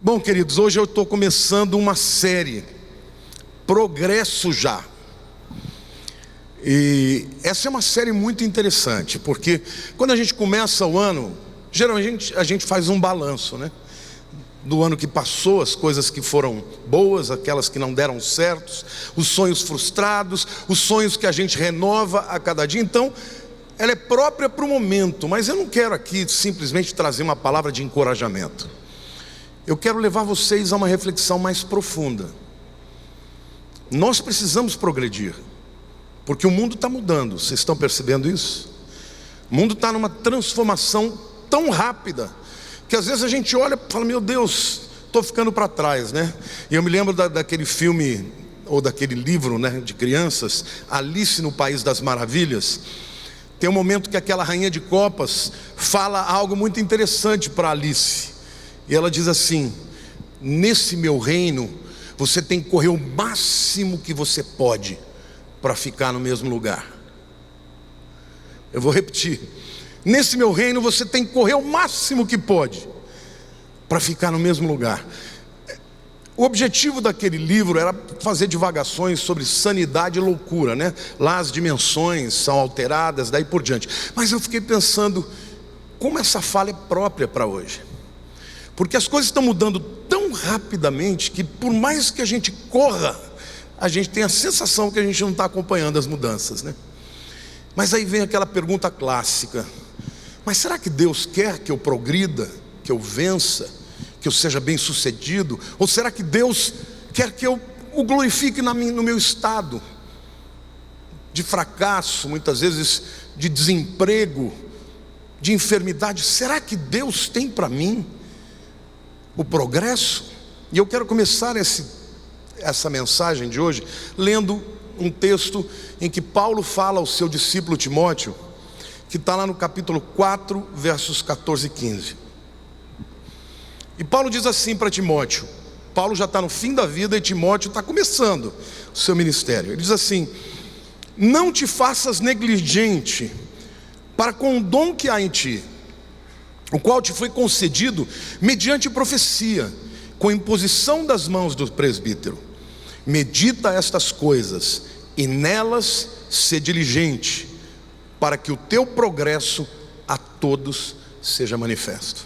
Bom, queridos, hoje eu estou começando uma série, Progresso Já. E essa é uma série muito interessante, porque quando a gente começa o ano, geralmente a gente faz um balanço, né? Do ano que passou, as coisas que foram boas, aquelas que não deram certos, os sonhos frustrados, os sonhos que a gente renova a cada dia. Então, ela é própria para o momento, mas eu não quero aqui simplesmente trazer uma palavra de encorajamento. Eu quero levar vocês a uma reflexão mais profunda. Nós precisamos progredir, porque o mundo está mudando. Vocês estão percebendo isso? O mundo está numa transformação tão rápida, que às vezes a gente olha e fala: meu Deus, estou ficando para trás, né? E eu me lembro daquele filme, ou daquele livro, né, de crianças, Alice no País das Maravilhas. Tem um momento que aquela rainha de copas fala algo muito interessante para Alice. E ela diz assim: nesse meu reino, você tem que correr o máximo que você pode para ficar no mesmo lugar. Eu vou repetir: nesse meu reino, você tem que correr o máximo que pode para ficar no mesmo lugar. O objetivo daquele livro era fazer divagações sobre sanidade e loucura, né? Lá as dimensões são alteradas, daí por diante. Mas eu fiquei pensando, como essa fala é própria para hoje. Porque as coisas estão mudando tão rapidamente que, por mais que a gente corra, a gente tem a sensação que a gente não está acompanhando as mudanças, né? Mas aí vem aquela pergunta clássica: mas será que Deus quer que eu progrida, que eu vença, que eu seja bem sucedido? Ou será que Deus quer que eu o glorifique no meu estado de fracasso, muitas vezes de desemprego, de enfermidade? Será que Deus tem para mim o progresso? E eu quero começar essa mensagem de hoje lendo um texto em que Paulo fala ao seu discípulo Timóteo, que está lá no capítulo 4, versos 14 e 15. E Paulo diz assim para Timóteo. Paulo já está no fim da vida e Timóteo está começando o seu ministério. Ele diz assim: não te faças negligente para com o dom que há em ti, o qual te foi concedido mediante profecia, com imposição das mãos do presbítero. Medita estas coisas e nelas sê diligente, para que o teu progresso a todos seja manifesto.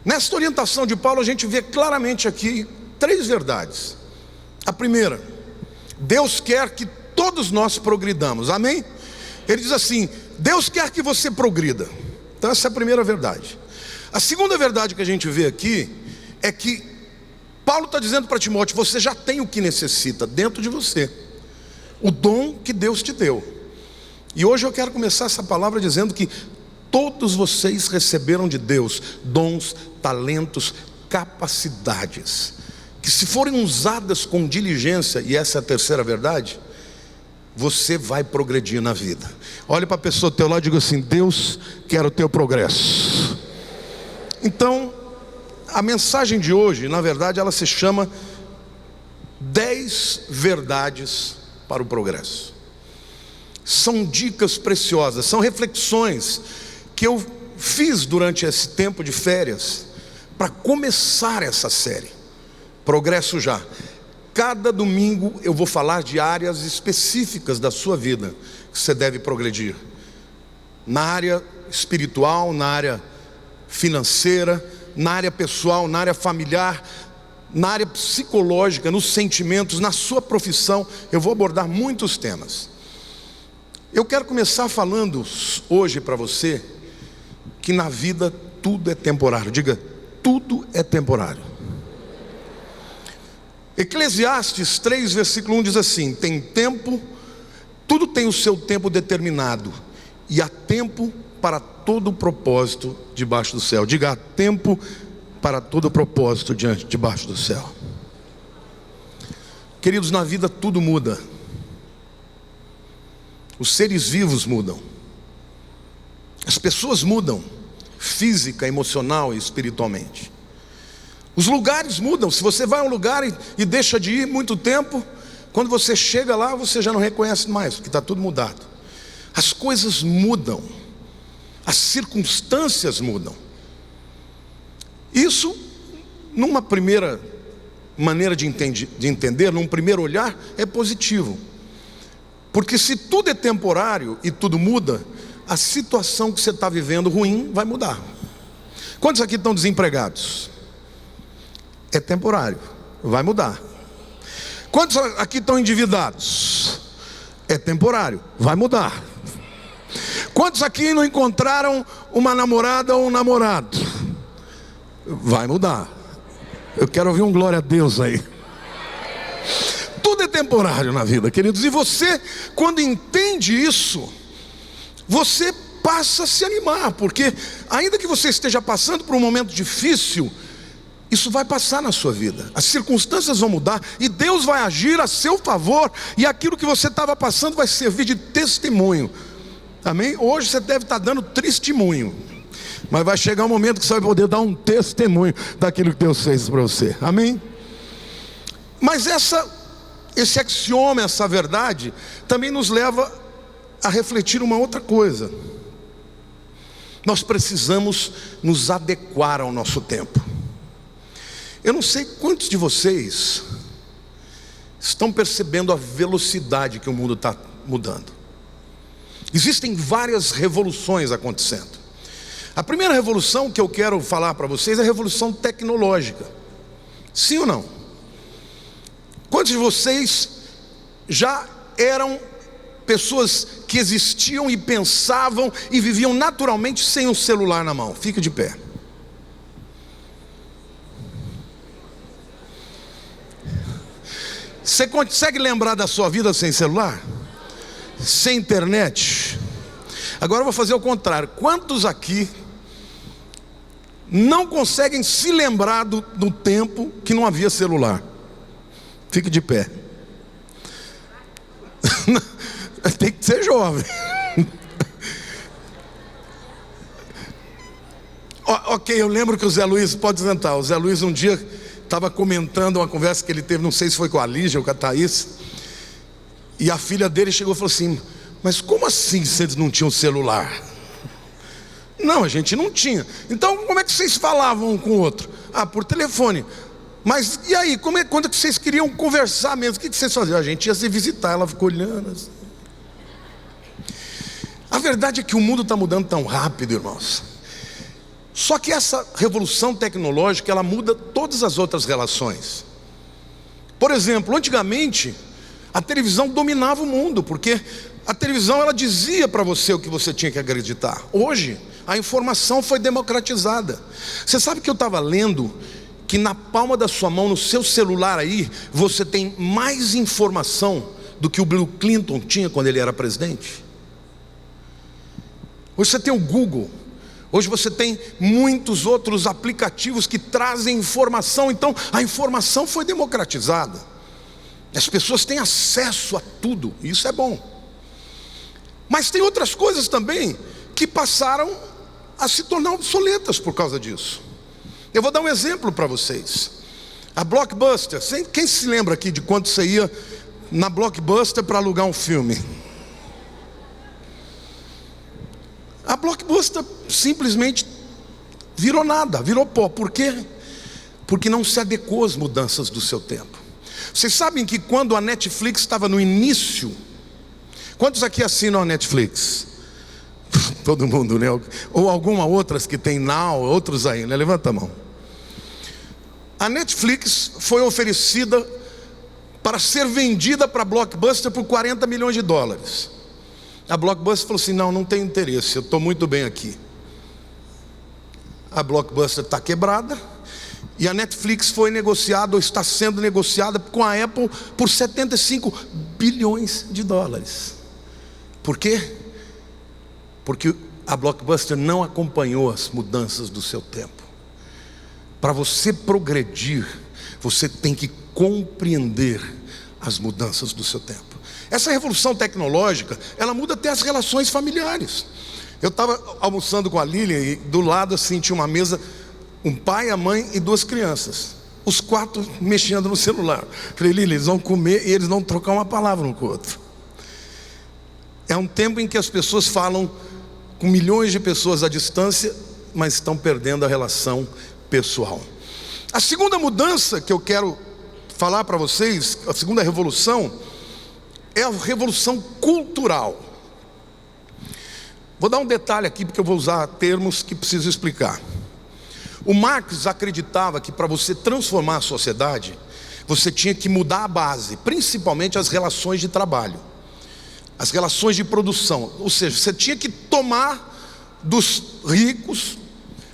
Nesta orientação de Paulo, a gente vê claramente aqui três verdades. A primeira: Deus quer que todos nós progridamos, amém? Ele diz assim: Deus quer que você progrida. Então essa é a primeira verdade. A segunda verdade que a gente vê aqui é que Paulo está dizendo para Timóteo: você já tem o que necessita dentro de você, o dom que Deus te deu. E hoje eu quero começar essa palavra dizendo que todos vocês receberam de Deus dons, talentos, capacidades, que se forem usadas com diligência, e essa é a terceira verdade, você vai progredir na vida. Olhe para a pessoa do teu lado e diga assim: Deus quer o teu progresso. Então, a mensagem de hoje, na verdade, ela se chama 10 verdades para o progresso. São dicas preciosas, são reflexões que eu fiz durante esse tempo de férias para começar essa série, Progresso Já. Cada domingo eu vou falar de áreas específicas da sua vida que você deve progredir. Na área espiritual, na área financeira, na área pessoal, na área familiar, na área psicológica, nos sentimentos, na sua profissão. Eu vou abordar muitos temas. Eu quero começar falando hoje para você que na vida tudo é temporário. Diga: tudo é temporário. Eclesiastes 3, versículo 1 diz assim: tem tempo, tudo tem o seu tempo determinado, e há tempo para todo propósito debaixo do céu. Diga: há tempo para todo propósito debaixo do céu. Queridos, na vida tudo muda. Os seres vivos mudam, as pessoas mudam, física, emocional e espiritualmente. Os lugares mudam. Se você vai a um lugar e deixa de ir muito tempo, quando você chega lá, você já não reconhece mais, porque está tudo mudado. As coisas mudam, as circunstâncias mudam. Isso numa primeira maneira de entender, num primeiro olhar, é positivo. Porque se tudo é temporário e tudo muda, a situação que você está vivendo ruim vai mudar. Quantos aqui estão desempregados? É temporário, vai mudar. Quantos aqui estão endividados? É temporário, vai mudar. Quantos aqui não encontraram uma namorada ou um namorado? Vai mudar. Eu quero ouvir um glória a Deus aí. Tudo é temporário na vida, queridos. E você, quando entende isso, você passa a se animar. Porque ainda que você esteja passando por um momento difícil, isso vai passar na sua vida. As circunstâncias vão mudar e Deus vai agir a seu favor. E aquilo que você estava passando vai servir de testemunho. Amém? Hoje você deve estar dando testemunho, mas vai chegar um momento que você vai poder dar um testemunho daquilo que Deus fez para você. Amém? Mas esse axioma, essa verdade, também nos leva a refletir uma outra coisa. Nós precisamos nos adequar ao nosso tempo. Eu não sei quantos de vocês estão percebendo a velocidade que o mundo está mudando. Existem várias revoluções acontecendo. A primeira revolução que eu quero falar para vocês é a revolução tecnológica. Sim ou não? Quantos de vocês já eram pessoas que existiam e pensavam e viviam naturalmente sem um celular na mão? Fica de pé. Você consegue lembrar da sua vida sem celular? Sem internet? Agora eu vou fazer o contrário. Quantos aqui não conseguem se lembrar do tempo que não havia celular? Fique de pé. Tem que ser jovem. Ok, eu lembro que o Zé Luiz, pode sentar. O Zé Luiz um dia estava comentando uma conversa que ele teve, não sei se foi com a Lígia ou com a Thaís, e a filha dele chegou e falou assim: mas como assim vocês não tinham celular? Não, a gente não tinha. Então como é que vocês falavam um com o outro? Ah, por telefone. Mas e aí, quando é que vocês queriam conversar mesmo? O que vocês faziam? A gente ia se visitar, ela ficou olhando assim. A verdade é que o mundo está mudando tão rápido, irmãos. Só que essa revolução tecnológica, ela muda todas as outras relações. Por exemplo, antigamente a televisão dominava o mundo, porque a televisão ela dizia para você o que você tinha que acreditar. Hoje a informação foi democratizada. Você sabe que eu estava lendo que na palma da sua mão, no seu celular aí, você tem mais informação do que o Bill Clinton tinha quando ele era presidente? Hoje você tem o Google. Hoje você tem muitos outros aplicativos que trazem informação. Então a informação foi democratizada. As pessoas têm acesso a tudo, e isso é bom. Mas tem outras coisas também que passaram a se tornar obsoletas por causa disso. Eu vou dar um exemplo para vocês. A Blockbuster, quem se lembra aqui de quando você ia na Blockbuster para alugar um filme? A Blockbuster simplesmente virou nada, virou pó. Por quê? Porque não se adequou às mudanças do seu tempo. Vocês sabem que quando a Netflix estava no início, quantos aqui assinam a Netflix? Todo mundo, né? Ou alguma outras que tem Now, outros aí, né? Levanta a mão. A Netflix foi oferecida para ser vendida para a Blockbuster por 40 milhões de dólares. A Blockbuster falou assim: não tenho interesse, eu estou muito bem aqui. A Blockbuster está quebrada. E a Netflix foi negociada, ou está sendo negociada com a Apple por 75 bilhões de dólares. Por quê? Porque a Blockbuster não acompanhou as mudanças do seu tempo. Para você progredir, você tem que compreender as mudanças do seu tempo. Essa revolução tecnológica, ela muda até as relações familiares. Eu estava almoçando com a Lilian e do lado assim tinha uma mesa, um pai, a mãe e duas crianças. Os quatro mexendo no celular. Falei: Lilian, eles vão comer e eles vão trocar uma palavra um com o outro. É um tempo em que as pessoas falam com milhões de pessoas à distância, mas estão perdendo a relação pessoal. A segunda mudança que eu quero falar para vocês, a segunda revolução, é a revolução cultural. Vou dar um detalhe aqui, porque eu vou usar termos que preciso explicar. O Marx acreditava que para você transformar a sociedade, você tinha que mudar a base, principalmente as relações de trabalho, as relações de produção. Ou seja, você tinha que tomar dos ricos,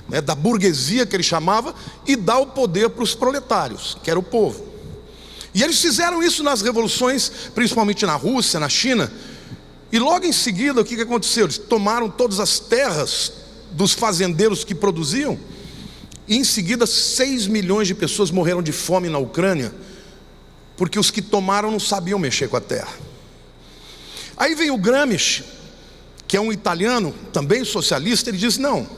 né, da burguesia que ele chamava, e dar o poder para os proletários, que era o povo. E eles fizeram isso nas revoluções, principalmente na Rússia, na China. E logo em seguida, o que aconteceu? Eles tomaram todas as terras dos fazendeiros que produziam, e em seguida 6 milhões de pessoas morreram de fome na Ucrânia, porque os que tomaram não sabiam mexer com a terra. Aí vem o Gramsci, que é um italiano, também socialista. Ele diz: não,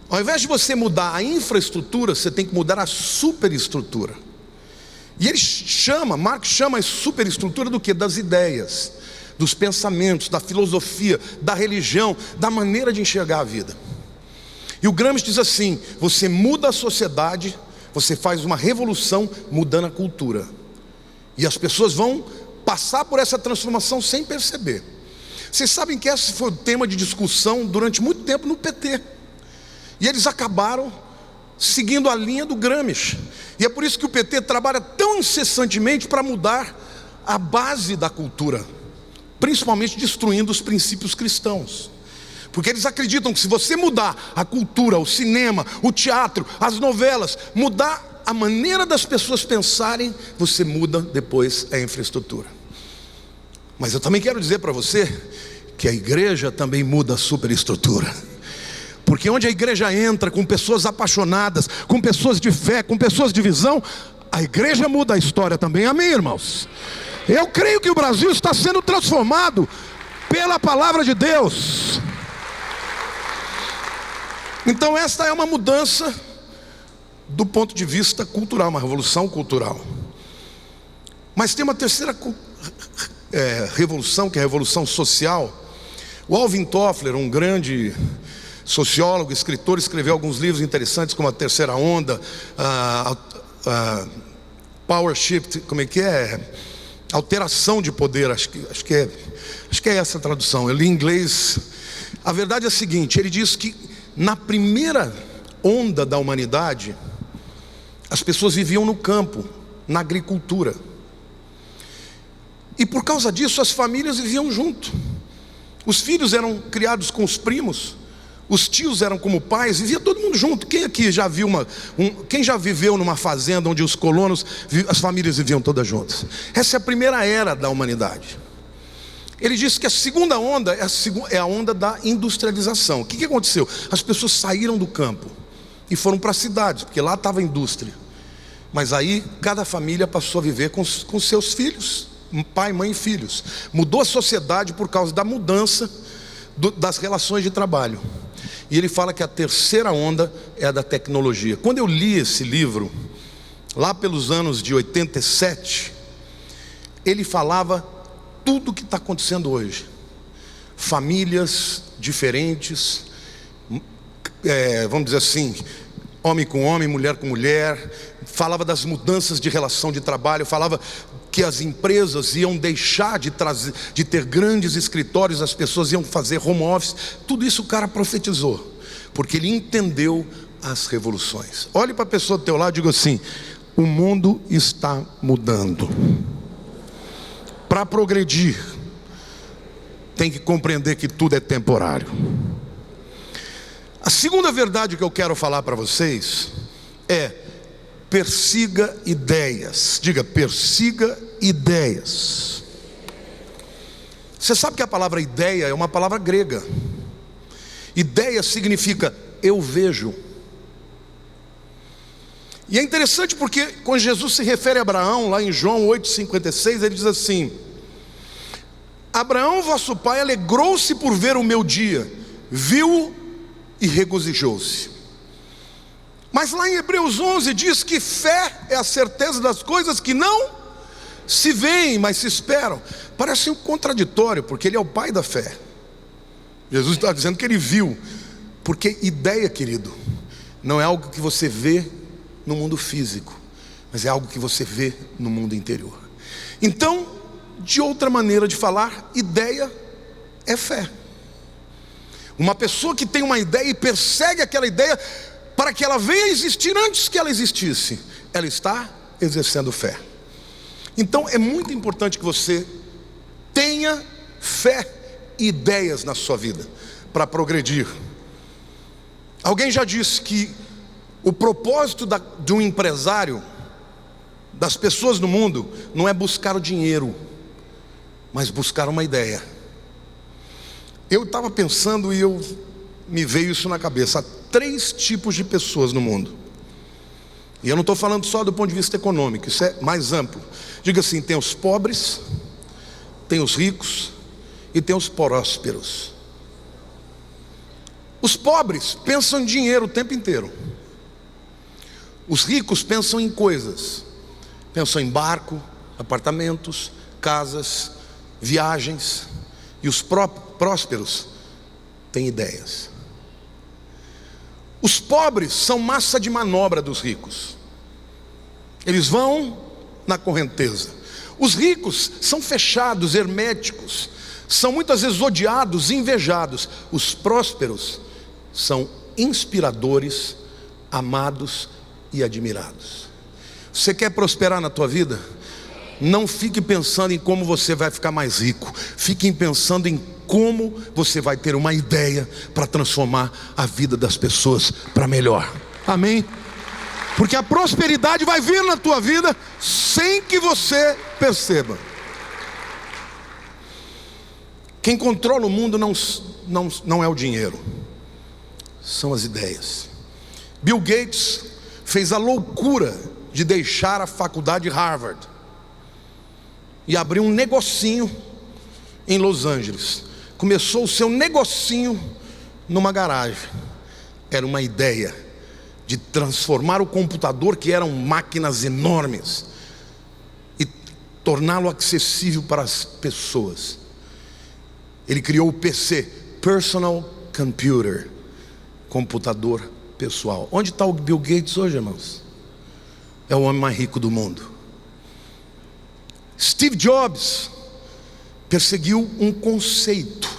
ao invés de você mudar a infraestrutura, você tem que mudar a superestrutura. E ele Marx chama a superestrutura do quê? Das ideias, dos pensamentos, da filosofia, da religião, da maneira de enxergar a vida. E o Gramsci diz assim: você muda a sociedade, você faz uma revolução mudando a cultura, e as pessoas vão passar por essa transformação sem perceber. Vocês sabem que esse foi o tema de discussão durante muito tempo no PT, e eles acabaram seguindo a linha do Gramsci. E é por isso que o PT trabalha tão incessantemente para mudar a base da cultura, principalmente destruindo os princípios cristãos. Porque eles acreditam que se você mudar a cultura, o cinema, o teatro, as novelas, mudar a maneira das pessoas pensarem, você muda depois a infraestrutura. Mas eu também quero dizer para você que a igreja também muda a superestrutura. Porque onde a igreja entra com pessoas apaixonadas, com pessoas de fé, com pessoas de visão, a igreja muda a história também. Amém, irmãos? Eu creio que o Brasil está sendo transformado pela palavra de Deus. Então esta é uma mudança do ponto de vista cultural, uma revolução cultural. Mas tem uma terceira revolução, que é a revolução social. O Alvin Toffler, um grande sociólogo, escritor, escreveu alguns livros interessantes, como A Terceira Onda, Power Shift, como é que é? Alteração de poder, acho que é essa a tradução. Eu li em inglês. A verdade é a seguinte: ele diz que na primeira onda da humanidade, as pessoas viviam no campo, na agricultura, e por causa disso as famílias viviam junto. Os filhos eram criados com os primos, os tios eram como pais, vivia todo mundo junto. Quem aqui já viu quem já viveu numa fazenda onde os colonos, as famílias viviam todas juntas? Essa é a primeira era da humanidade. Ele disse que a segunda onda é a onda da industrialização. O que aconteceu? As pessoas saíram do campo e foram para as cidades, porque lá estava a indústria. Mas aí cada família passou a viver com seus filhos, pai, mãe e filhos. Mudou a sociedade por causa da mudança das relações de trabalho. E ele fala que a terceira onda é a da tecnologia. Quando eu li esse livro, lá pelos anos de 87, ele falava tudo o que está acontecendo hoje. Famílias diferentes, vamos dizer assim, homem com homem, mulher com mulher. Falava das mudanças de relação de trabalho, falava que as empresas iam deixar de ter grandes escritórios, as pessoas iam fazer home office. Tudo isso o cara profetizou, porque ele entendeu as revoluções. Olhe para a pessoa do teu lado e diga assim: o mundo está mudando. Para progredir, tem que compreender que tudo é temporário. A segunda verdade que eu quero falar para vocês é: persiga ideias. Diga: persiga ideias. Você sabe que a palavra ideia é uma palavra grega. Ideia significa eu vejo. E é interessante porque quando Jesus se refere a Abraão, lá em João 8,56, ele diz assim: Abraão vosso pai alegrou-se por ver o meu dia, viu e regozijou-se. Mas lá em Hebreus 11 diz que fé é a certeza das coisas que não se veem, mas se esperam. Parece um contraditório, porque ele é o pai da fé. Jesus está dizendo que ele viu. Porque ideia, querido, não é algo que você vê no mundo físico, mas é algo que você vê no mundo interior. Então, de outra maneira de falar, ideia é fé. Uma pessoa que tem uma ideia e persegue aquela ideia para que ela venha a existir antes que ela existisse, ela está exercendo fé. Então é muito importante que você tenha fé e ideias na sua vida para progredir. Alguém já disse que o propósito de um empresário, das pessoas no mundo, não é buscar o dinheiro, mas buscar uma ideia. Eu estava pensando e me veio isso na cabeça. Há 3 tipos de pessoas no mundo. E eu não estou falando só do ponto de vista econômico, isso é mais amplo. Diga assim, tem os pobres, tem os ricos e tem os prósperos. Os pobres pensam em dinheiro o tempo inteiro. Os ricos pensam em coisas. Pensam em barco, apartamentos, casas, viagens. E os prósperos têm ideias. Os pobres são massa de manobra dos ricos. Eles vão na correnteza. Os ricos são fechados, herméticos, são muitas vezes odiados, invejados. Os prósperos são inspiradores, amados e admirados. Você quer prosperar na tua vida? Não fique pensando em como você vai ficar mais rico. Fique pensando em como você vai ter uma ideia para transformar a vida das pessoas para melhor. Amém? Porque a prosperidade vai vir na tua vida sem que você perceba. Quem controla o mundo não é o dinheiro, são as ideias. Bill Gates fez a loucura de deixar a faculdade de Harvard e abrir um negocinho em Los Angeles. Começou o seu negocinho numa garagem. Era uma ideia de transformar o computador, que eram máquinas enormes, e torná-lo acessível para as pessoas. Ele criou o PC, Personal Computer, computador pessoal. Onde está o Bill Gates hoje, irmãos? É o homem mais rico do mundo. Steve Jobs perseguiu um conceito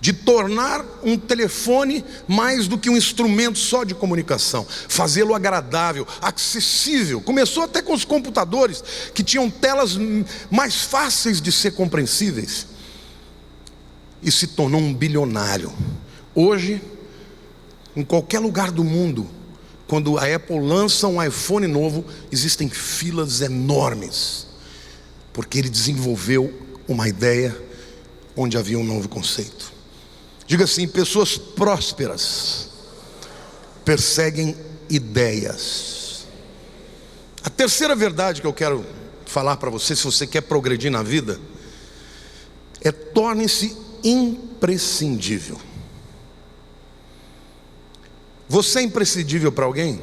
de tornar um telefone mais do que um instrumento só de comunicação, fazê-lo agradável, acessível. Começou até com os computadores que tinham telas mais fáceis de ser compreensíveis, e se tornou um bilionário. Hoje, em qualquer lugar do mundo, quando a Apple lança um iPhone novo, existem filas enormes, porque ele desenvolveu uma ideia onde havia um novo conceito. Diga assim: pessoas prósperas perseguem ideias. A terceira verdade que eu quero falar para você, se você quer progredir na vida, é: torne-se imprescindível. Você é imprescindível para alguém?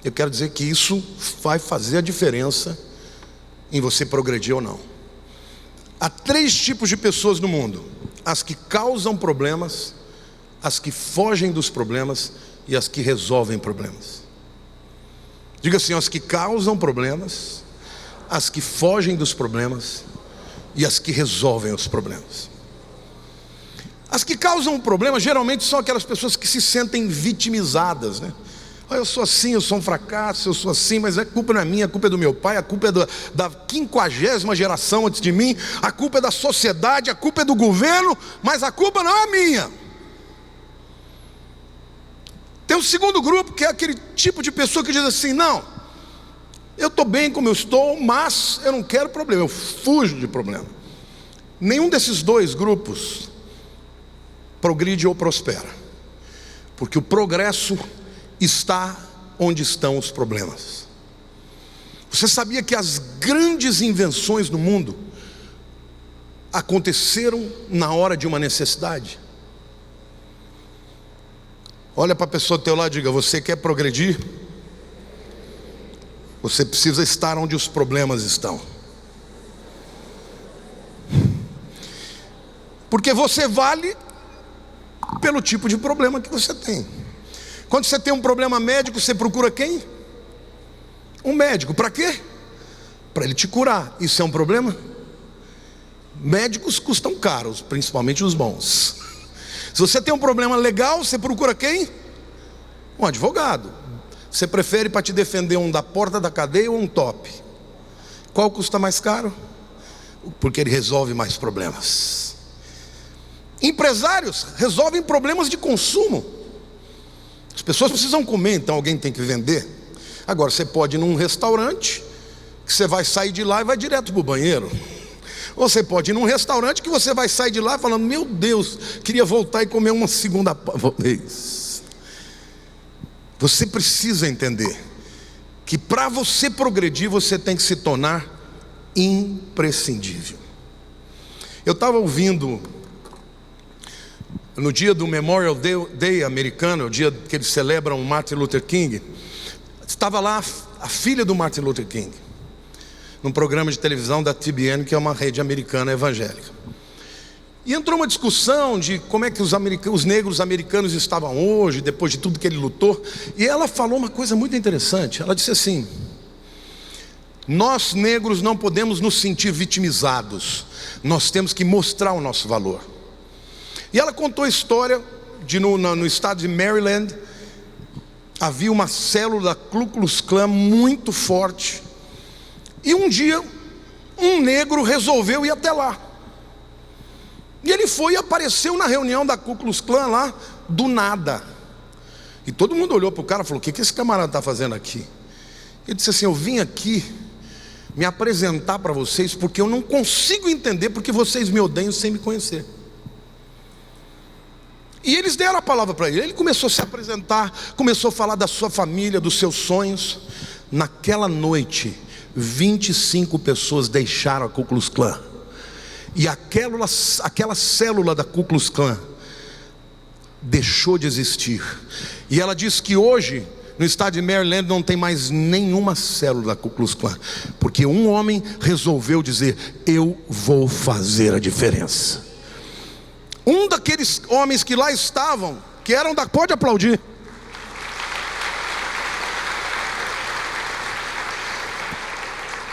Eu quero dizer que isso vai fazer a diferença em você progredir ou não. Há 3 tipos de pessoas no mundo: as que causam problemas, as que fogem dos problemas e as que resolvem problemas. Diga assim: as que causam problemas, as que fogem dos problemas e as que resolvem os problemas. As que causam problema geralmente são aquelas pessoas que se sentem vitimizadas, né? Eu sou assim, eu sou um fracasso, eu sou assim, mas a culpa não é minha, a culpa é do meu pai, a culpa é da 50ª geração antes de mim, a culpa é da sociedade, a culpa é do governo, mas a culpa não é minha. Tem um segundo grupo, que é aquele tipo de pessoa que diz assim: não, eu estou bem como eu estou, mas eu não quero problema, eu fujo de problema. Nenhum desses 2 grupos progride ou prospera, porque o progresso está onde estão os problemas. Você sabia que as grandes invenções no mundo aconteceram na hora de uma necessidade? Olha para a pessoa do teu lado e diga: você quer progredir? Você precisa estar onde os problemas estão. Porque você vale pelo tipo de problema que você tem. Quando você tem um problema médico, você procura quem? Um médico. Para quê? Para ele te curar. Isso é um problema? Médicos custam caros, principalmente os bons. Se você tem um problema legal, você procura quem? Um advogado. Você prefere para te defender um da porta da cadeia ou um top? Qual custa mais caro? Porque ele resolve mais problemas. Empresários resolvem problemas de consumo. As pessoas precisam comer, então alguém tem que vender. Agora você pode ir num restaurante, que você vai sair de lá e vai direto para o banheiro. Ou você pode ir num restaurante que você vai sair de lá falando: meu Deus, queria voltar e comer uma segunda vez. Você precisa entender que para você progredir, você tem que se tornar imprescindível. Eu estava ouvindo, no dia do Memorial Day americano, o dia que eles celebram o Martin Luther King, estava lá a filha do Martin Luther King, num programa de televisão da TBN, que é uma rede americana evangélica. E entrou uma discussão de como é que os negros americanos estavam hoje, depois de tudo que ele lutou. E ela falou uma coisa muito interessante. Ela disse assim: nós negros não podemos nos sentir vitimizados, nós temos que mostrar o nosso valor. E ela contou a história de no estado de Maryland, havia uma célula da Ku Klux Klan muito forte. E um dia, um negro resolveu ir até lá. E ele foi e apareceu na reunião da Ku Klux Klan lá, do nada. E todo mundo olhou para o cara e falou: o que esse camarada está fazendo aqui? Ele disse assim: eu vim aqui me apresentar para vocês, porque eu não consigo entender porque vocês me odeiam sem me conhecer. E eles deram a palavra para ele. Ele começou a se apresentar, começou a falar da sua família, dos seus sonhos. Naquela noite, 25 pessoas deixaram a Ku Klux Klan. E aquela célula da Ku Klux Klan deixou de existir. E ela diz que hoje, no estado de Maryland, não tem mais nenhuma célula da Ku Klux Klan, porque um homem resolveu dizer: eu vou fazer a diferença. Um daqueles homens que lá estavam, que eram da... Pode aplaudir.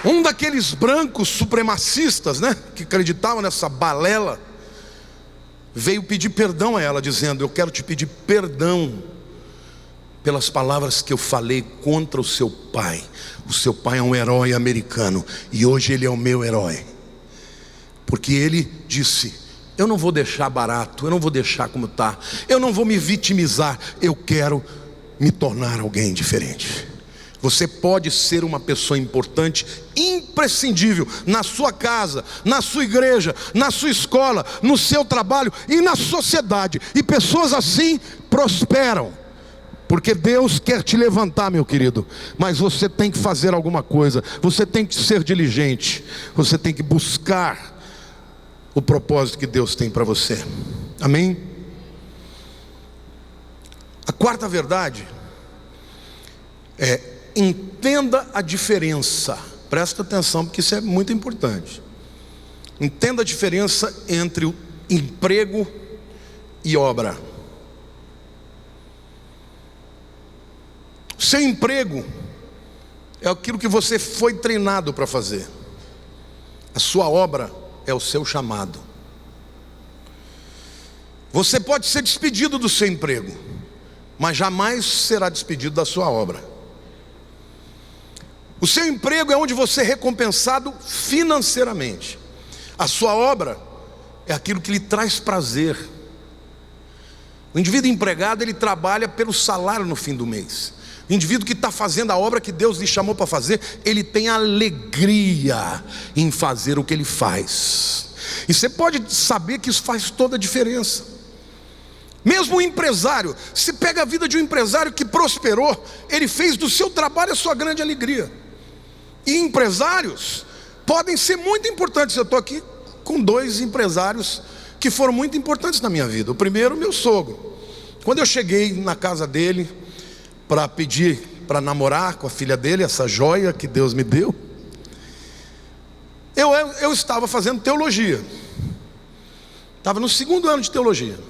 Um daqueles brancos supremacistas, né, que acreditavam nessa balela, veio pedir perdão a ela, dizendo: eu quero te pedir perdão pelas palavras que eu falei contra o seu pai. O seu pai é um herói americano, e hoje ele é o meu herói, porque ele disse: eu não vou deixar barato, eu não vou deixar como está, eu não vou me vitimizar, eu quero me tornar alguém diferente. Você pode ser uma pessoa importante, imprescindível, na sua casa, na sua igreja, na sua escola, no seu trabalho e na sociedade. E pessoas assim prosperam, porque Deus quer te levantar, meu querido. Mas você tem que fazer alguma coisa, você tem que ser diligente, você tem que buscar o propósito que Deus tem para você. Amém? A quarta verdade é: entenda a diferença. Presta atenção, porque isso é muito importante. Entenda a diferença entre o emprego e obra. Seu emprego é aquilo que você foi treinado para fazer. A sua obra é o seu chamado. Você pode ser despedido do seu emprego, mas jamais será despedido da sua obra. O seu emprego é onde você é recompensado financeiramente. A sua obra é aquilo que lhe traz prazer. O indivíduo empregado, ele trabalha pelo salário no fim do mês. O indivíduo que está fazendo a obra que Deus lhe chamou para fazer, ele tem alegria em fazer o que ele faz. E você pode saber que isso faz toda a diferença. Mesmo o empresário, se pega a vida de um empresário que prosperou, ele fez do seu trabalho a sua grande alegria. E empresários podem ser muito importantes. Eu estou aqui com dois empresários que foram muito importantes na minha vida. O primeiro, meu sogro. Quando eu cheguei na casa dele para pedir para namorar com a filha dele, essa joia que Deus me deu, eu estava fazendo teologia. Estava no 2º ano de teologia.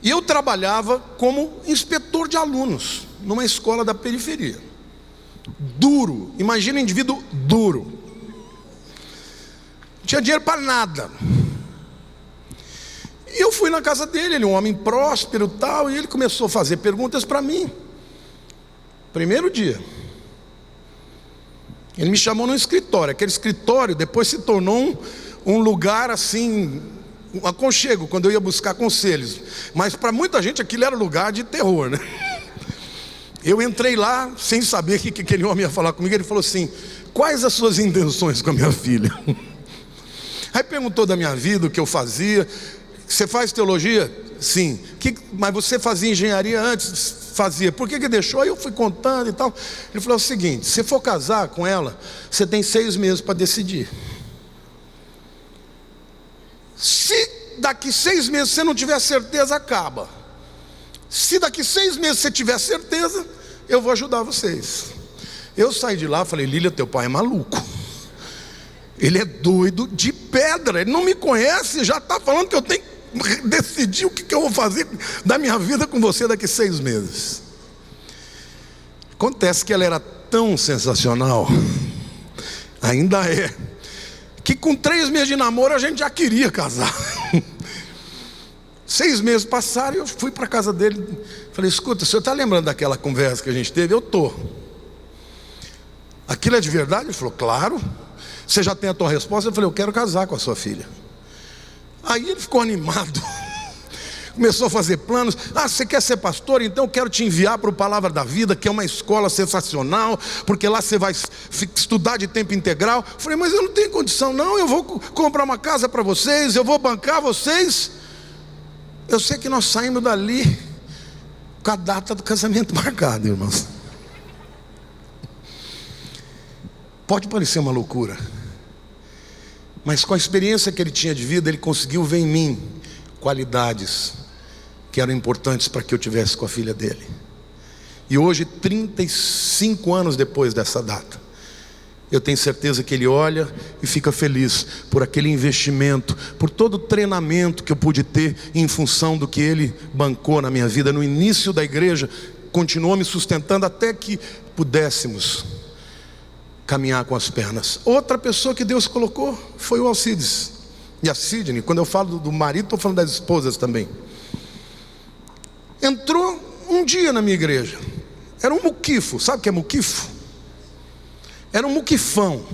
E eu trabalhava como inspetor diretor de alunos numa escola da periferia. Duro, imagina um indivíduo duro. Não tinha dinheiro para nada. E eu fui na casa dele, ele é um homem próspero e tal, e ele começou a fazer perguntas para mim. Primeiro dia. Ele me chamou num escritório. Aquele escritório depois se tornou um lugar assim, um aconchego, quando eu ia buscar conselhos. Mas para muita gente aquilo era lugar de terror, né? Eu entrei lá sem saber o que aquele homem ia falar comigo. Ele falou assim: quais as suas intenções com a minha filha? Aí perguntou da minha vida, o que eu fazia. Você faz teologia? Sim. Mas você fazia engenharia antes? Fazia. Por que deixou? Aí eu fui contando e tal. Ele falou o seguinte: se for casar com ela, você tem 6 meses para decidir. Se daqui 6 meses você não tiver certeza, acaba. Se daqui 6 meses você tiver certeza, eu vou ajudar vocês. Eu saí de lá e falei: Lília, teu pai é maluco. Ele é doido de pedra. Ele não me conhece, já está falando que eu tenho que decidir o que eu vou fazer da minha vida com você daqui 6 meses. Acontece que ela era tão sensacional, ainda é, que com 3 meses de namoro a gente já queria casar. 6 meses passaram e eu fui para a casa dele. Falei: escuta, o senhor está lembrando daquela conversa que a gente teve? Eu estou. Aquilo é de verdade? Ele falou: claro. Você já tem a tua resposta? Eu falei: eu quero casar com a sua filha. Aí ele ficou animado. Começou a fazer planos. Ah, você quer ser pastor? Então eu quero te enviar para o Palavra da Vida, que é uma escola sensacional, porque lá você vai estudar de tempo integral. Eu falei: mas eu não tenho condição. Não, eu vou comprar uma casa para vocês, eu vou bancar vocês. Eu sei que nós saímos dali com a data do casamento marcada, irmãos. Pode parecer uma loucura, mas com a experiência que ele tinha de vida, ele conseguiu ver em mim qualidades que eram importantes para que eu tivesse com a filha dele. E hoje, 35 anos depois dessa data, eu tenho certeza que ele olha e fica feliz por aquele investimento, por todo o treinamento que eu pude ter em função do que ele bancou na minha vida. No início da igreja, continuou me sustentando até que pudéssemos caminhar com as pernas. Outra pessoa que Deus colocou foi o Alcides e a Sidney. Quando eu falo do marido, estou falando das esposas também. Entrou um dia na minha igreja. Era um muquifo. Sabe o que é muquifo? Era um muquifão.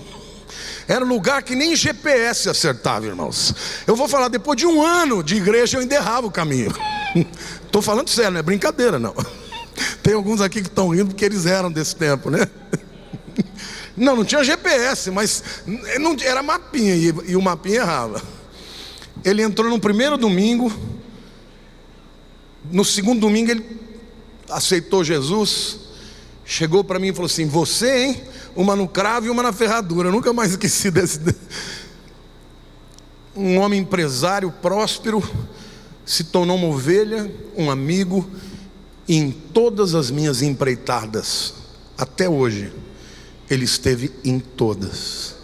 Era um lugar que nem GPS acertava, irmãos. Eu vou falar, depois de 1 ano de igreja, eu ainda errava o caminho. Estou falando sério, não é brincadeira não. Tem alguns aqui que estão rindo porque eles eram desse tempo, né? Não tinha GPS, mas não, era mapinha, e o mapinha errava. Ele entrou no primeiro domingo. No segundo domingo ele aceitou Jesus. Chegou para mim e falou assim: você, hein? Uma no cravo e uma na ferradura. Eu nunca mais esqueci desse. Um homem empresário, próspero, se tornou uma ovelha, um amigo. E em todas as minhas empreitadas, até hoje, ele esteve em todas.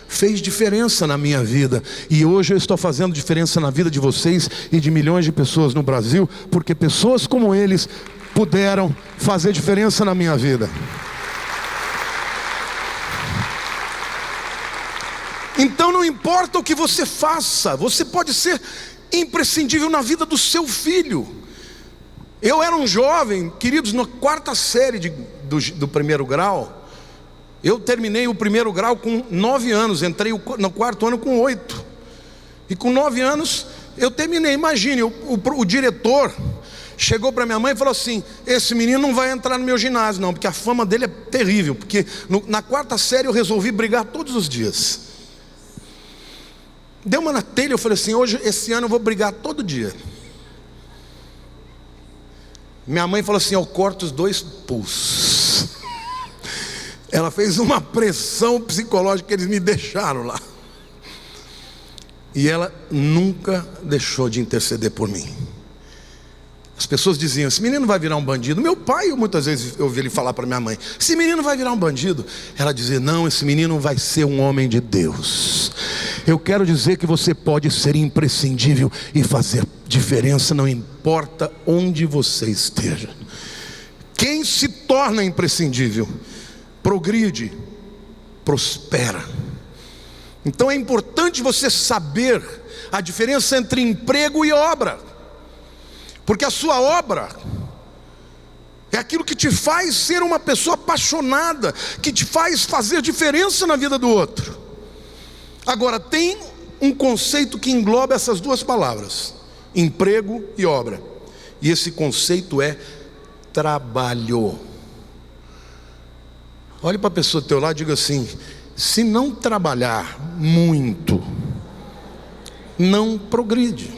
Fez diferença na minha vida. E hoje eu estou fazendo diferença na vida de vocês e de milhões de pessoas no Brasil, porque pessoas como eles puderam fazer diferença na minha vida. Então não importa o que você faça, você pode ser imprescindível na vida do seu filho. Eu era um jovem, queridos, na 4ª série do primeiro grau. Eu terminei o primeiro grau com 9 anos, entrei no 4º ano com 8. E com 9 anos eu terminei. Imagine, o diretor chegou para minha mãe e falou assim: esse menino não vai entrar no meu ginásio não, porque a fama dele é terrível. Porque na 4ª série eu resolvi brigar todos os dias. Deu uma na telha, eu falei assim: esse ano eu vou brigar todo dia. Minha mãe falou assim: eu corto os 2 pulsos. Ela fez uma pressão psicológica que eles me deixaram lá. E ela nunca deixou de interceder por mim. As pessoas diziam: esse menino vai virar um bandido. Meu pai, muitas vezes eu ouvi ele falar para minha mãe: esse menino vai virar um bandido. Ela dizia: não, esse menino vai ser um homem de Deus. Eu quero dizer que você pode ser imprescindível e fazer diferença, não importa onde você esteja. Quem se torna imprescindível progride, prospera. Então é importante você saber a diferença entre emprego e obra, porque a sua obra é aquilo que te faz ser uma pessoa apaixonada, que te faz fazer diferença na vida do outro. Agora, tem um conceito que engloba essas duas palavras, emprego e obra, e esse conceito é trabalho. Olhe para a pessoa do teu lado e diga assim: se não trabalhar muito, não progride.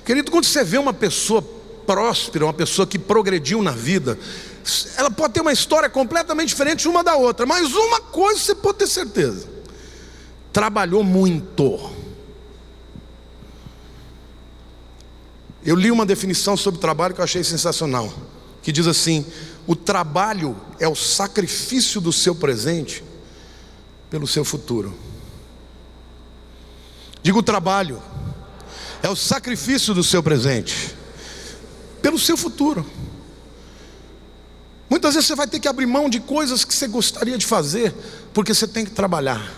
Querido, quando você vê uma pessoa próspera, uma pessoa que progrediu na vida, ela pode ter uma história completamente diferente uma da outra, mas uma coisa você pode ter certeza: trabalhou muito. Eu li uma definição sobre trabalho que eu achei sensacional, que diz assim: o trabalho é o sacrifício do seu presente pelo seu futuro. Digo, o trabalho é o sacrifício do seu presente pelo seu futuro. Muitas vezes você vai ter que abrir mão de coisas que você gostaria de fazer, porque você tem que trabalhar.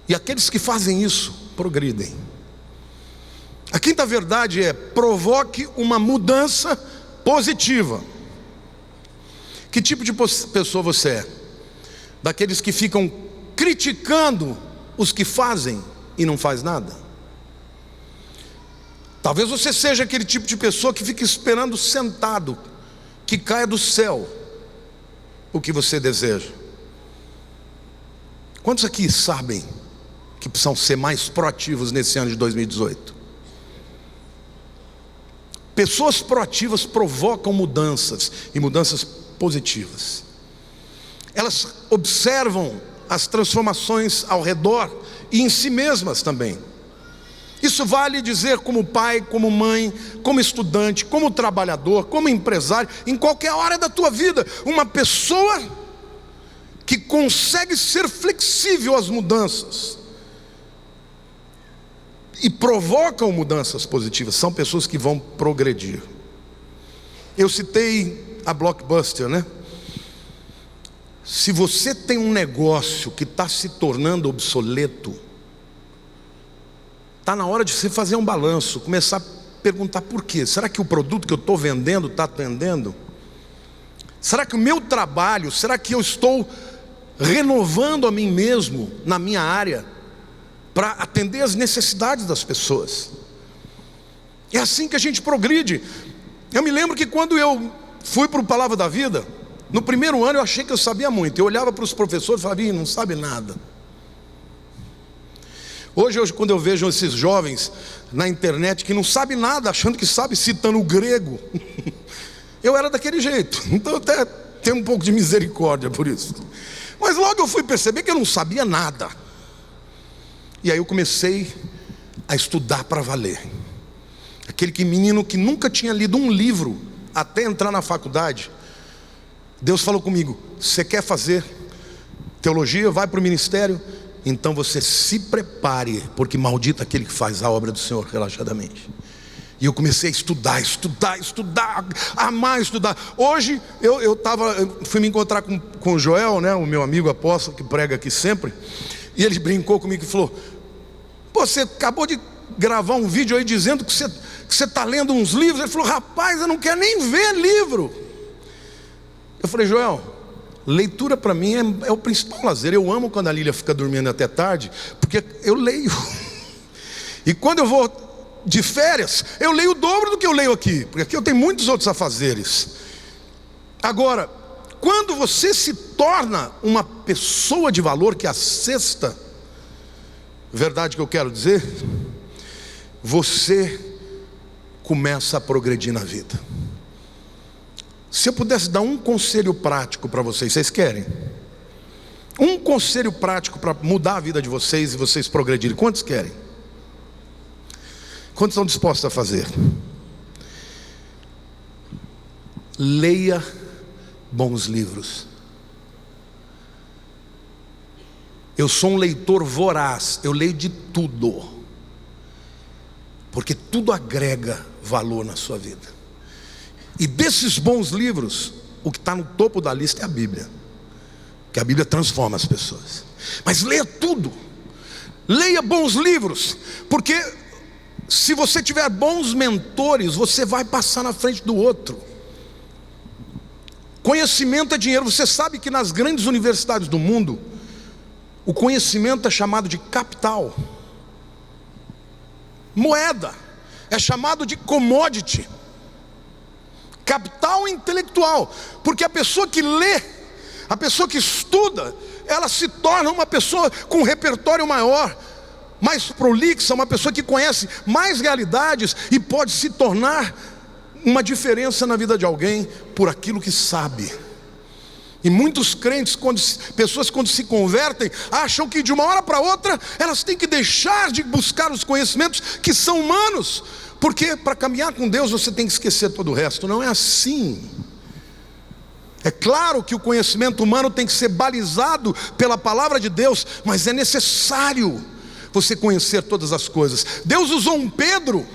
E aqueles que fazem isso, progridem. A quinta verdade é: provoque uma mudança positiva. Que tipo de pessoa você é? Daqueles que ficam criticando os que fazem e não faz nada? Talvez você seja aquele tipo de pessoa que fica esperando sentado que caia do céu o que você deseja. Quantos aqui sabem que precisam ser mais proativos nesse ano de 2018? Pessoas proativas provocam mudanças, e mudanças positivas. Elas observam as transformações ao redor e em si mesmas também. Isso vale dizer como pai, como mãe, como estudante, como trabalhador, como empresário, em qualquer hora da tua vida. Uma pessoa que consegue ser flexível às mudanças e provocam mudanças positivas, são pessoas que vão progredir. Eu citei a Blockbuster, né? Se você tem um negócio que está se tornando obsoleto, está na hora de você fazer um balanço, começar a perguntar por quê. Será que o produto que eu estou vendendo está atendendo? Será que o meu trabalho, será que eu estou renovando a mim mesmo na minha área para atender as necessidades das pessoas? É assim que a gente progride. Eu me lembro que quando eu fui para o Palavra da Vida, no primeiro ano eu achei que eu sabia muito. Eu olhava para os professores e falava: não sabe nada. Hoje, quando eu vejo esses jovens na internet que não sabem nada, achando que sabe, citando o grego, eu era daquele jeito. Então eu até tenho um pouco de misericórdia por isso. Mas logo eu fui perceber que eu não sabia nada. E aí eu comecei a estudar para valer. Aquele menino que nunca tinha lido um livro até entrar na faculdade, Deus falou comigo: você quer fazer teologia, vai para o ministério, então você se prepare, porque maldito aquele que faz a obra do Senhor relaxadamente. E eu comecei a estudar, amar estudar. Hoje eu fui me encontrar com o Joel, né, o meu amigo apóstolo que prega aqui sempre. E ele brincou comigo e falou: pô, você acabou de gravar um vídeo aí dizendo que você está lendo uns livros. Ele falou: rapaz, eu não quero nem ver livro. Eu falei: Joel, leitura para mim é o principal lazer. Eu amo quando a Lília fica dormindo até tarde, porque eu leio. E quando eu vou de férias, eu leio o dobro do que eu leio aqui, porque aqui eu tenho muitos outros afazeres. Agora, quando você se torna uma pessoa de valor, que é a sexta verdade que eu quero dizer, você começa a progredir na vida. Se eu pudesse dar um conselho prático para vocês, vocês querem? Um conselho prático para mudar a vida de vocês e vocês progredirem, quantos querem? Quantos estão dispostos a fazer? Leia bons livros. Eu sou um leitor voraz, eu leio de tudo, porque tudo agrega valor na sua vida. E desses bons livros, o que está no topo da lista é a Bíblia, que a Bíblia transforma as pessoas. Mas leia tudo, leia bons livros, porque se você tiver bons mentores, você vai passar na frente do outro. Conhecimento é dinheiro. Você sabe que nas grandes universidades do mundo, o conhecimento é chamado de capital, moeda, é chamado de commodity, capital intelectual, porque a pessoa que lê, a pessoa que estuda, ela se torna uma pessoa com um repertório maior, mais prolixa, uma pessoa que conhece mais realidades e pode se tornar uma diferença na vida de alguém por aquilo que sabe. E muitos crentes, pessoas quando se convertem, acham que de uma hora para outra elas têm que deixar de buscar os conhecimentos que são humanos, porque para caminhar com Deus você tem que esquecer todo o resto. Não é assim. É claro que o conhecimento humano tem que ser balizado pela palavra de Deus, mas é necessário você conhecer todas as coisas. Deus usou um Pedro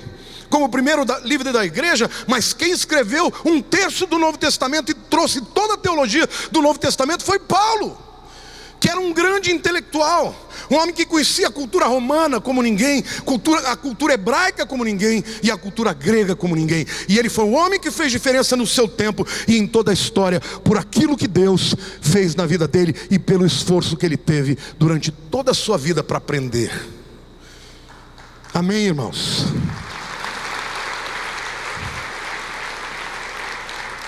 como o primeiro líder da igreja, mas quem escreveu 1/3 do Novo Testamento e trouxe toda a teologia do Novo Testamento foi Paulo, que era um grande intelectual, um homem que conhecia a cultura romana como ninguém, a cultura hebraica como ninguém, e a cultura grega como ninguém. E ele foi um homem que fez diferença no seu tempo e em toda a história, por aquilo que Deus fez na vida dele e pelo esforço que ele teve durante toda a sua vida para aprender. Amém, irmãos?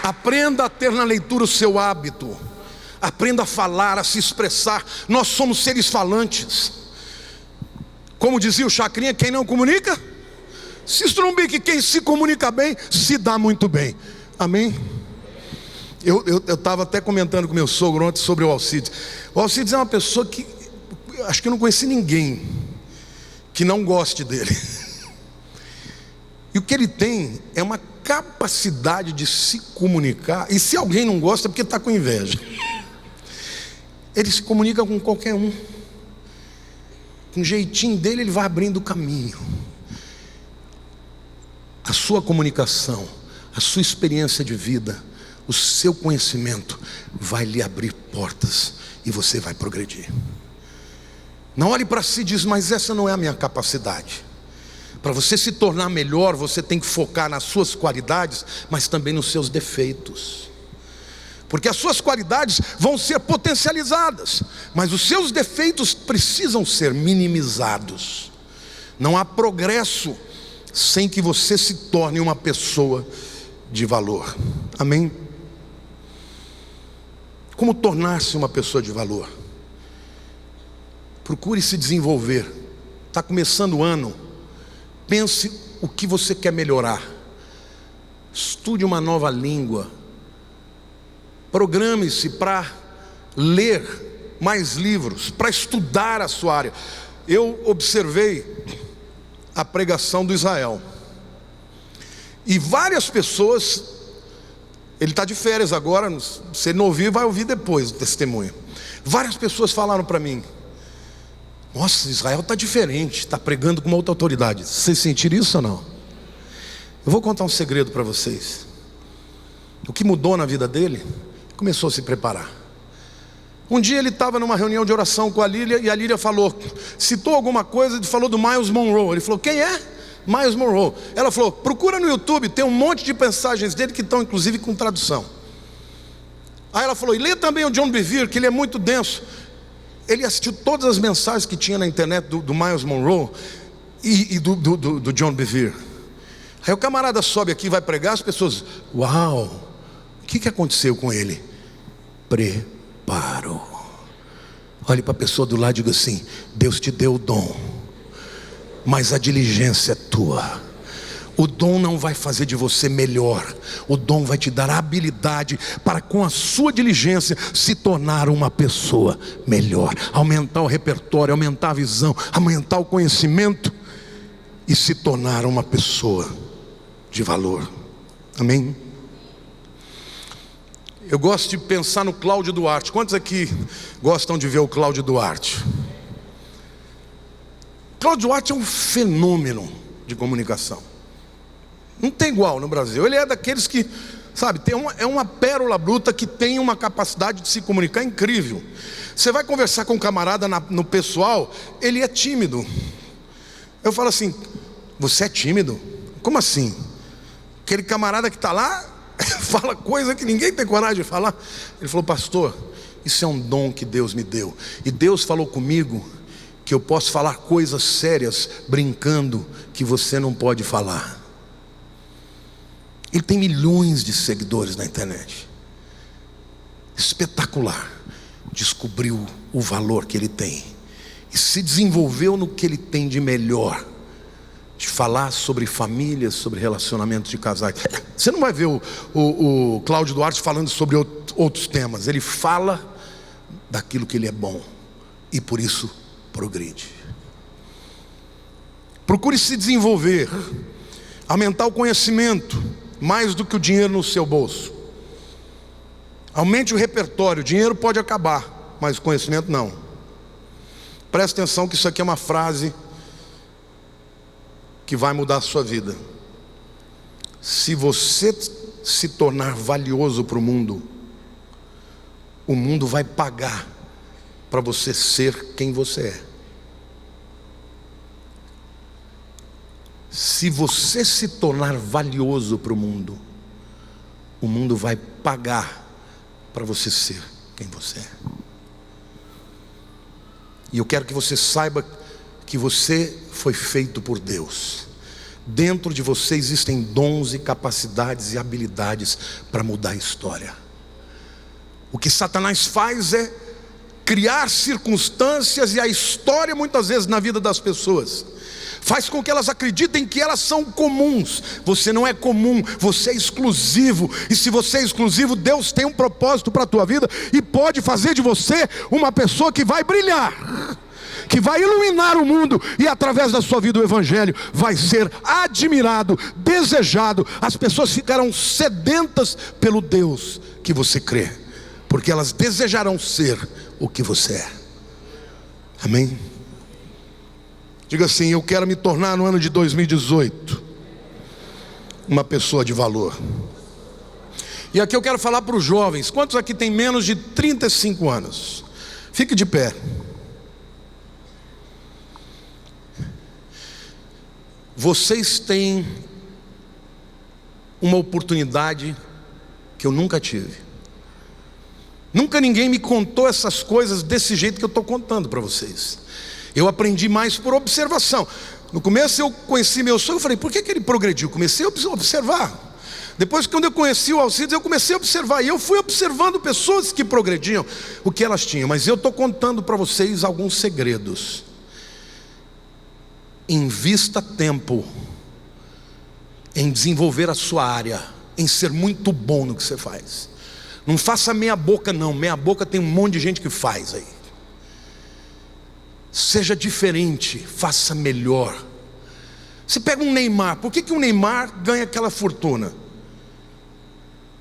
Aprenda a ter na leitura o seu hábito. Aprenda a falar, a se expressar. Nós somos seres falantes. Como dizia o Chacrinha, quem não comunica, se estrumbe, que quem se comunica bem, se dá muito bem. Amém? Eu estava até comentando com meu sogro ontem sobre o Alcides. O Alcides é uma pessoa que, acho que eu não conheci ninguém que não goste dele. E o que ele tem é uma capacidade de se comunicar. E se alguém não gosta é porque está com inveja. Ele se comunica com qualquer um. Com o jeitinho dele ele vai abrindo o caminho. A sua comunicação, a sua experiência de vida, o seu conhecimento vai lhe abrir portas e você vai progredir. Não olhe para si e diz, mas essa não é a minha capacidade. Para você se tornar melhor, você tem que focar nas suas qualidades, mas também nos seus defeitos. Porque as suas qualidades vão ser potencializadas, mas os seus defeitos precisam ser minimizados. Não há progresso sem que você se torne uma pessoa de valor. Amém? Como tornar-se uma pessoa de valor? Procure se desenvolver. Está começando o ano. Pense o que você quer melhorar. Estude uma nova língua. Programe-se para ler mais livros, para estudar a sua área. Eu observei a pregação do Israel. E várias pessoas, ele está de férias agora, se ele não ouvir, vai ouvir depois o testemunho. Várias pessoas falaram para mim, nossa, Israel está diferente, está pregando com uma outra autoridade. Vocês sentiram isso ou não? Eu vou contar um segredo para vocês. O que mudou na vida dele, começou a se preparar. Um dia ele estava numa reunião de oração com a Lília, e a Lília falou, citou alguma coisa, ele falou do Myles Monroe. Ele falou, quem é? Myles Monroe. Ela falou, procura no YouTube, tem um monte de mensagens dele que estão inclusive com tradução. Aí ela falou, e lê também o John Bevere, que ele é muito denso. Ele assistiu todas as mensagens que tinha na internet do Myles Monroe e do John Bevere. Aí o camarada sobe aqui e vai pregar, as pessoas, uau, o que aconteceu com ele? Preparo. Olhe para a pessoa do lado e diga assim, Deus te deu o dom, mas a diligência é tua. O dom não vai fazer de você melhor. O dom vai te dar a habilidade para, com a sua diligência, se tornar uma pessoa melhor. Aumentar o repertório, aumentar a visão, aumentar o conhecimento e se tornar uma pessoa de valor. Amém? Eu gosto de pensar no Cláudio Duarte. Quantos aqui gostam de ver o Cláudio Duarte? Cláudio Duarte é um fenômeno de comunicação. Não tem igual no Brasil. Ele é daqueles que Sabe, é uma pérola bruta que tem uma capacidade de se comunicar incrível. Você vai conversar com um camarada no pessoal, ele é tímido. Eu falo assim: você é tímido? Como assim? Aquele camarada que está lá fala coisa que ninguém tem coragem de falar. Ele falou: pastor, isso é um dom que Deus me deu. E Deus falou comigo que eu posso falar coisas sérias brincando que você não pode falar. Ele tem milhões de seguidores na internet. Espetacular. Descobriu o valor que ele tem e se desenvolveu no que ele tem de melhor, de falar sobre famílias, sobre relacionamentos de casais. Você não vai ver o Cláudio Duarte falando sobre outros temas. Ele fala daquilo que ele é bom e por isso progride. Procure se desenvolver, aumentar o conhecimento mais do que o dinheiro no seu bolso. Aumente o repertório. O dinheiro pode acabar, mas o conhecimento não. Preste atenção que isso aqui é uma frase que vai mudar a sua vida. Se você se tornar valioso para o mundo vai pagar para você ser quem você é. Se você se tornar valioso para o mundo vai pagar para você ser quem você é. E eu quero que você saiba que você foi feito por Deus. Dentro de você existem dons e capacidades e habilidades para mudar a história. O que Satanás faz é criar circunstâncias e a história muitas vezes na vida das pessoas faz com que elas acreditem que elas são comuns. Você não é comum, você é exclusivo. E se você é exclusivo, Deus tem um propósito para a tua vida e pode fazer de você uma pessoa que vai brilhar, que vai iluminar o mundo. E através da sua vida o Evangelho vai ser admirado, desejado. As pessoas ficarão sedentas pelo Deus que você crê, porque elas desejarão ser o que você é. Amém? Diga assim: eu quero me tornar no ano de 2018 uma pessoa de valor. E aqui eu quero falar para os jovens. Quantos aqui tem menos de 35 anos? Fique de pé. Vocês têm uma oportunidade que eu nunca tive. Nunca ninguém me contou essas coisas desse jeito que eu estou contando para vocês. Eu aprendi mais por observação. No começo eu conheci meu sonho, eu falei: por que ele progrediu? Comecei a observar. Depois, quando eu conheci o Alcides, eu comecei a observar. E eu fui observando pessoas que progrediam, o que elas tinham. Mas eu estou contando para vocês alguns segredos. Invista tempo em desenvolver a sua área, em ser muito bom no que você faz. Não faça meia boca não. Meia boca tem um monte de gente que faz aí. Seja diferente, faça melhor. Você pega um Neymar. Por que o Neymar ganha aquela fortuna?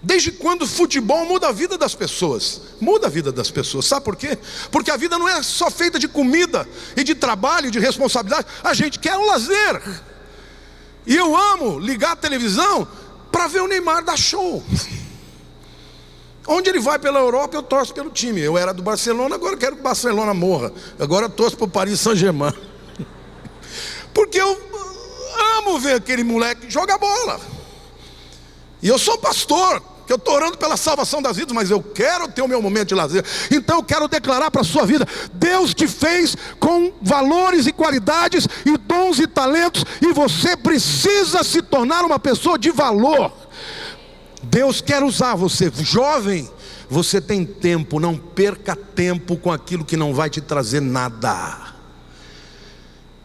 Desde quando o futebol muda a vida das pessoas? Muda a vida das pessoas. Sabe por quê? Porque a vida não é só feita de comida e de trabalho, de responsabilidade. A gente quer um lazer. E eu amo ligar a televisão para ver o Neymar dar show. Onde ele vai pela Europa, eu torço pelo time. Eu era do Barcelona, agora eu quero que o Barcelona morra. Agora eu torço para o Paris Saint-Germain. Porque eu amo ver aquele moleque jogar bola. E eu sou pastor, que eu estou orando pela salvação das vidas, mas eu quero ter o meu momento de lazer. Então eu quero declarar para a sua vida: Deus te fez com valores e qualidades e dons e talentos, e você precisa se tornar uma pessoa de valor. Deus quer usar você. Jovem, você tem tempo. Não perca tempo com aquilo que não vai te trazer nada.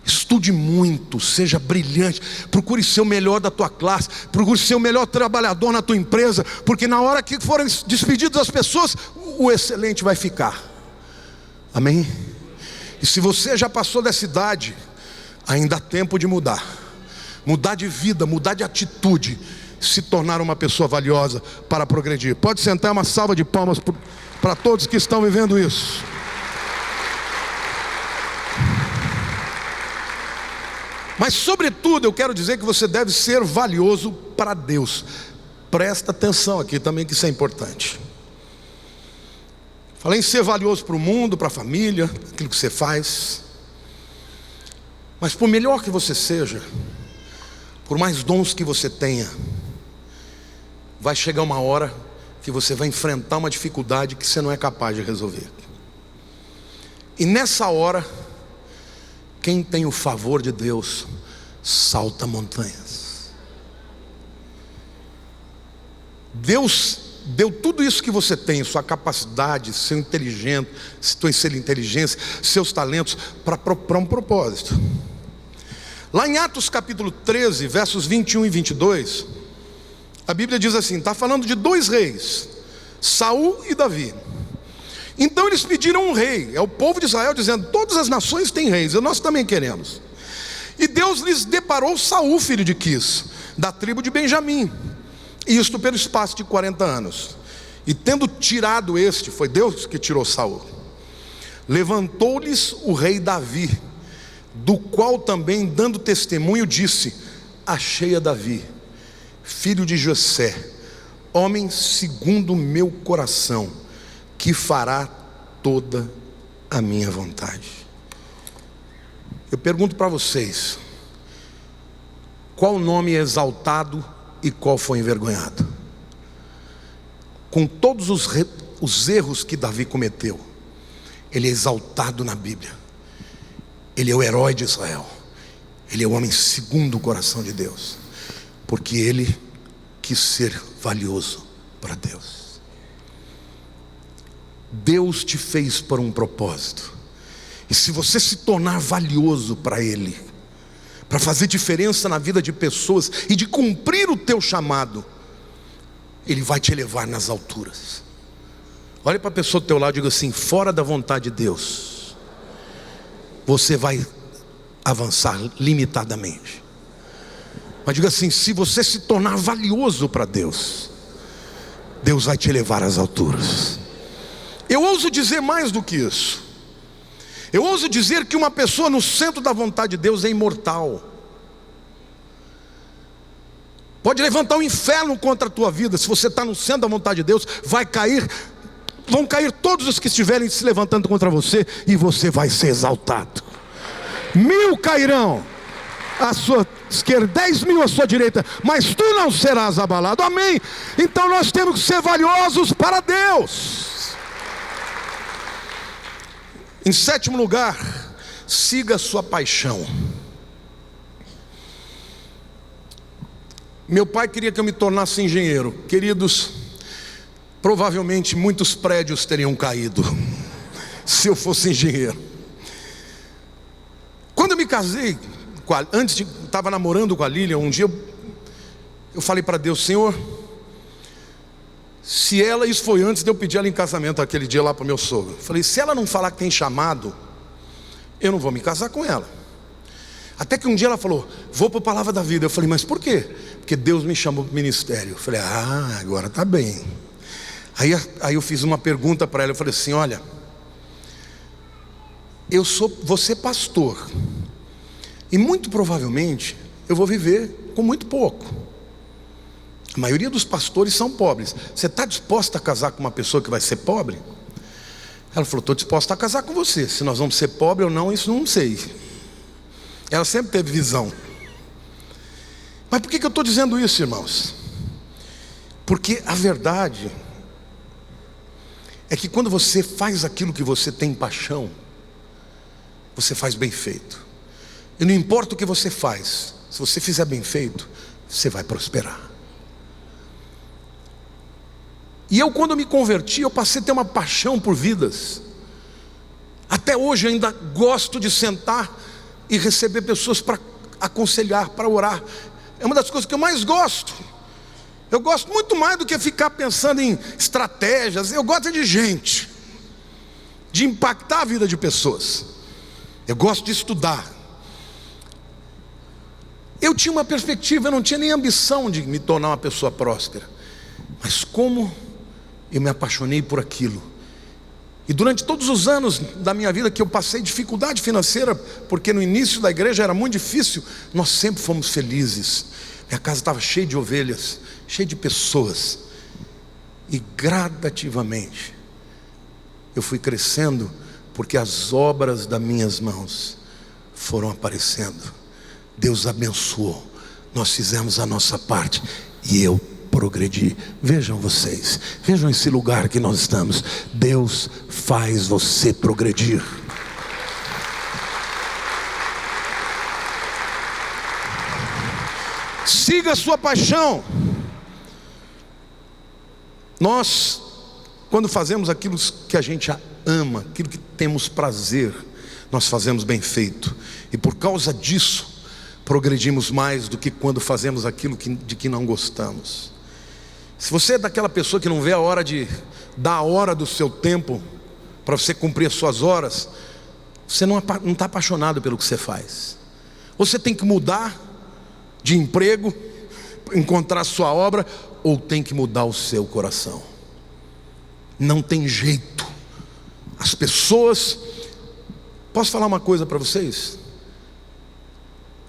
Estude muito, seja brilhante. Procure ser o melhor da tua classe. Procure ser o melhor trabalhador na tua empresa, porque na hora que forem despedidas as pessoas, o excelente vai ficar. Amém? E se você já passou dessa idade, ainda há tempo de mudar. Mudar de vida, mudar de atitude, se tornar uma pessoa valiosa para progredir. Pode sentar. Uma salva de palmas para todos que estão vivendo isso. Mas sobretudo eu quero dizer que você deve ser valioso para Deus. Presta atenção aqui também, que isso é importante. Falei em ser valioso para o mundo, para a família, aquilo que você faz. Mas por melhor que você seja, por mais dons que você tenha, vai chegar uma hora que você vai enfrentar uma dificuldade que você não é capaz de resolver. E nessa hora, quem tem o favor de Deus salta montanhas. Deus deu tudo isso que você tem, sua capacidade, seu inteligência, seus talentos, para um propósito. Lá em Atos capítulo 13, versos 21 e 22, a Bíblia diz assim, está falando de dois reis, Saul e Davi. Então eles pediram um rei, é o povo de Israel dizendo, todas as nações têm reis, e nós também queremos. E Deus lhes deparou Saul, filho de Quis, da tribo de Benjamim, e isto pelo espaço de 40 anos. E tendo tirado este, foi Deus que tirou Saul, levantou-lhes o rei Davi, do qual também dando testemunho disse, achei a Davi, filho de Jessé, homem segundo o meu coração, que fará toda a minha vontade. Eu pergunto para vocês, qual nome é exaltado e qual foi envergonhado? Com todos os erros que Davi cometeu, ele é exaltado na Bíblia. Ele é o herói de Israel. Ele é o homem segundo o coração de Deus, porque ele quis ser valioso para Deus. Deus te fez para um propósito, e se você se tornar valioso para Ele, para fazer diferença na vida de pessoas e de cumprir o teu chamado, Ele vai te elevar nas alturas. Olha para a pessoa do teu lado e diga assim, fora da vontade de Deus, você vai avançar limitadamente. Mas diga assim, se você se tornar valioso para Deus, Deus vai te elevar às alturas. Eu ouso dizer mais do que isso. Eu ouso dizer que uma pessoa no centro da vontade de Deus é imortal. Pode levantar o inferno contra a tua vida, se você está no centro da vontade de Deus, vão cair todos os que estiverem se levantando contra você, e você vai ser exaltado. 1000 cairão à sua esquerda, 10.000 à sua direita, mas tu não serás abalado. Amém? Então nós temos que ser valiosos para Deus. Em sétimo lugar, siga a sua paixão. Meu pai queria que eu me tornasse engenheiro. Queridos, provavelmente muitos prédios teriam caído se eu fosse engenheiro. Quando eu me casei, estava namorando com a Lília, um dia eu falei para Deus, Senhor, se ela, isso foi antes de eu pedir ela em casamento aquele dia lá para o meu sogro. Falei, se ela não falar que tem chamado, eu não vou me casar com ela. Até que um dia ela falou, vou para a Palavra da Vida. Eu falei, mas por quê? Porque Deus me chamou para o ministério. Eu falei, agora está bem. Aí eu fiz uma pergunta para ela, eu falei assim, olha, vou ser pastor, e muito provavelmente eu vou viver com muito pouco. A maioria dos pastores são pobres. Você está disposta a casar com uma pessoa que vai ser pobre? Ela falou, estou disposta a casar com você. Se nós vamos ser pobres ou não, isso não sei. Ela sempre teve visão. Mas por que eu estou dizendo isso, irmãos? Porque a verdade é que quando você faz aquilo que você tem paixão, você faz bem feito. E não importa o que você faz, se você fizer bem feito, você vai prosperar. E eu, quando me converti, eu passei a ter uma paixão por vidas. Até hoje eu ainda gosto de sentar e receber pessoas para aconselhar, para orar. É uma das coisas que eu mais gosto. Eu gosto muito mais do que ficar pensando em estratégias. Eu gosto de gente, de impactar a vida de pessoas. Eu gosto de estudar. Eu tinha uma perspectiva, eu não tinha nem ambição de me tornar uma pessoa próspera. Mas como eu me apaixonei por aquilo. E durante todos os anos da minha vida que eu passei dificuldade financeira, porque no início da igreja era muito difícil, nós sempre fomos felizes. Minha casa estava cheia de ovelhas, cheia de pessoas. E gradativamente eu fui crescendo, porque as obras das minhas mãos foram aparecendo. Deus abençoou, nós fizemos a nossa parte e eu progredi. Vejam vocês, vejam esse lugar que nós estamos. Deus faz você progredir. Siga a sua paixão. Nós, quando fazemos aquilo que a gente ama, aquilo que temos prazer, nós fazemos bem feito. E por causa disso, progredimos mais do que quando fazemos aquilo de que não gostamos. Se você é daquela pessoa que não vê a hora de dar a hora do seu tempo para você cumprir as suas horas, você não está apaixonado pelo que você faz. Você tem que mudar de emprego, encontrar sua obra, ou tem que mudar o seu coração. Não tem jeito. As pessoas, posso falar uma coisa para vocês?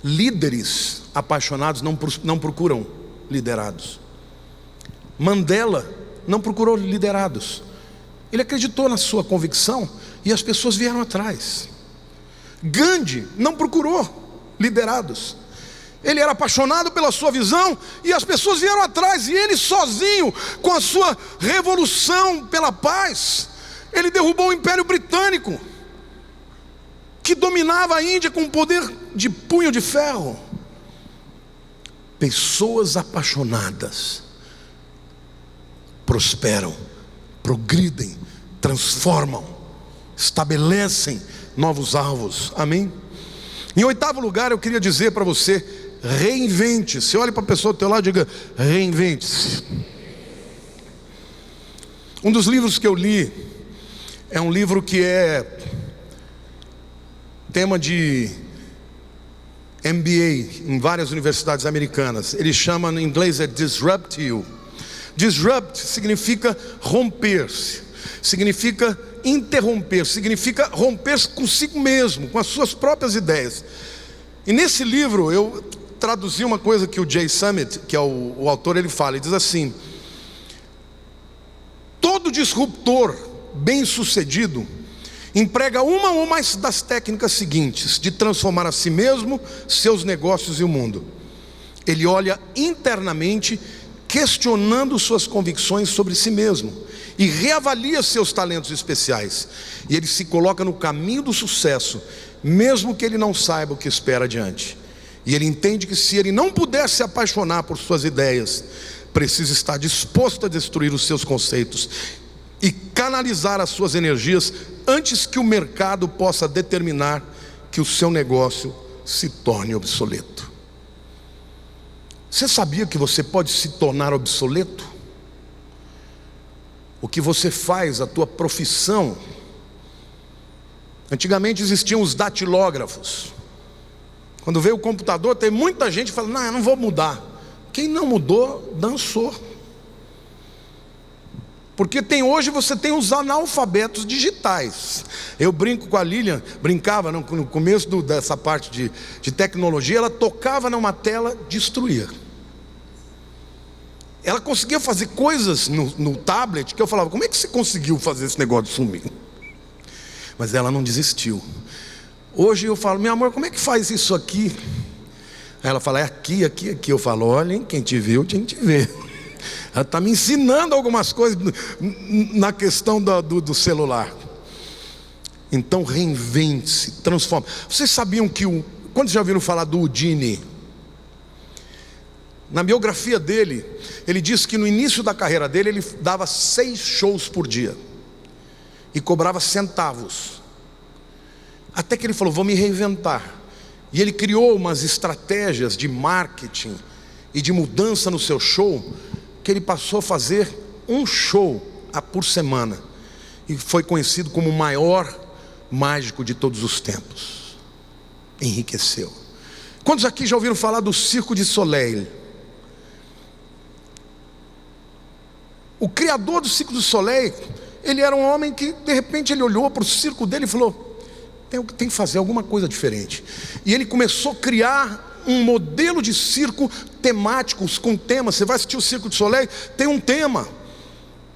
Líderes apaixonados não procuram liderados. Mandela não procurou liderados. Ele acreditou na sua convicção e as pessoas vieram atrás. Gandhi não procurou liderados. Ele era apaixonado pela sua visão e as pessoas vieram atrás. E ele sozinho, com a sua revolução pela paz, ele derrubou o Império Britânico, que dominava a Índia com poder de punho de ferro. Pessoas apaixonadas prosperam, progridem, transformam, estabelecem novos alvos. Amém? Em oitavo lugar, eu queria dizer para você: reinvente-se. Olhe para a pessoa do teu lado e diga: reinvente-se. Um dos livros que eu li é um livro que é tema de MBA em várias universidades americanas. Ele chama, em inglês, Disrupt You. Disrupt significa romper-se, significa interromper, significa romper-se consigo mesmo, com as suas próprias ideias. E nesse livro eu traduzi uma coisa que o Jay Summit, que é o autor, ele fala. Ele diz assim: todo disruptor bem-sucedido emprega uma ou mais das técnicas seguintes de transformar a si mesmo, seus negócios e o mundo. Ele olha internamente, questionando suas convicções sobre si mesmo, e reavalia seus talentos especiais, e ele se coloca no caminho do sucesso, mesmo que ele não saiba o que espera adiante. E ele entende que se ele não puder se apaixonar por suas ideias, precisa estar disposto a destruir os seus conceitos e canalizar as suas energias antes que o mercado possa determinar que o seu negócio se torne obsoleto. Você sabia que você pode se tornar obsoleto? O que você faz, a tua profissão. Antigamente existiam os datilógrafos. Quando veio o computador, tem muita gente falando: não, eu não vou mudar. Quem não mudou, dançou. Porque hoje você tem os analfabetos digitais. Eu brinco com a Lilian, brincava no começo dessa parte de tecnologia. Ela tocava numa tela, destruía. Ela conseguia fazer coisas no tablet que eu falava: como é que você conseguiu fazer esse negócio de sumir? Mas ela não desistiu. Hoje eu falo: meu amor, como é que faz isso aqui? Aí ela fala: é aqui, aqui, aqui. Eu falo: olha, quem te viu, tinha que te ver. Ela está me ensinando algumas coisas na questão do celular. Então reinvente-se, transforma. Vocês sabiam que quando já ouviram falar do Houdini? Na biografia dele, ele diz que no início da carreira dele, ele dava 6 shows por dia e cobrava centavos. Até que ele falou: vou me reinventar. E ele criou umas estratégias de marketing e de mudança no seu show, que ele passou a fazer um show por semana, e foi conhecido como o maior mágico de todos os tempos. Enriqueceu. Quantos aqui já ouviram falar do Cirque du Soleil? O criador do Cirque du Soleil, ele era um homem que de repente ele olhou para o circo dele e falou: tem que fazer alguma coisa diferente. E ele começou a criar um modelo de circo temáticos, com temas. Você vai assistir o Cirque du Soleil, tem um tema.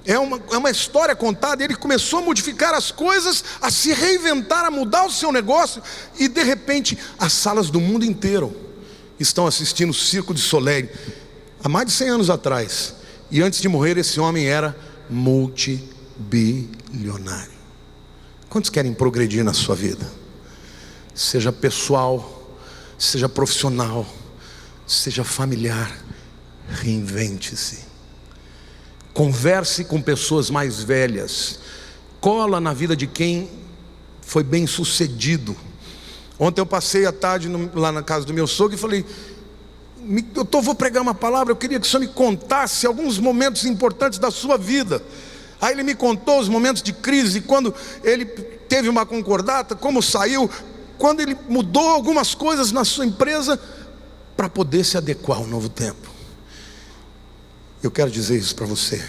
É uma história contada. Ele começou a modificar as coisas, a se reinventar, a mudar o seu negócio. E de repente, as salas do mundo inteiro estão assistindo o Cirque du Soleil. Há mais de 100 anos atrás. E antes de morrer, esse homem era multibilionário. Quantos querem progredir na sua vida? Seja pessoal, seja profissional, seja familiar. Reinvente-se. Converse com pessoas mais velhas. Cola na vida de quem foi bem sucedido. Ontem eu passei a tarde lá na casa do meu sogro e falei: vou pregar uma palavra, eu queria que o senhor me contasse alguns momentos importantes da sua vida. Aí ele me contou os momentos de crise, quando ele teve uma concordata, como saiu, quando ele mudou algumas coisas na sua empresa para poder se adequar ao novo tempo. Eu quero dizer isso para você.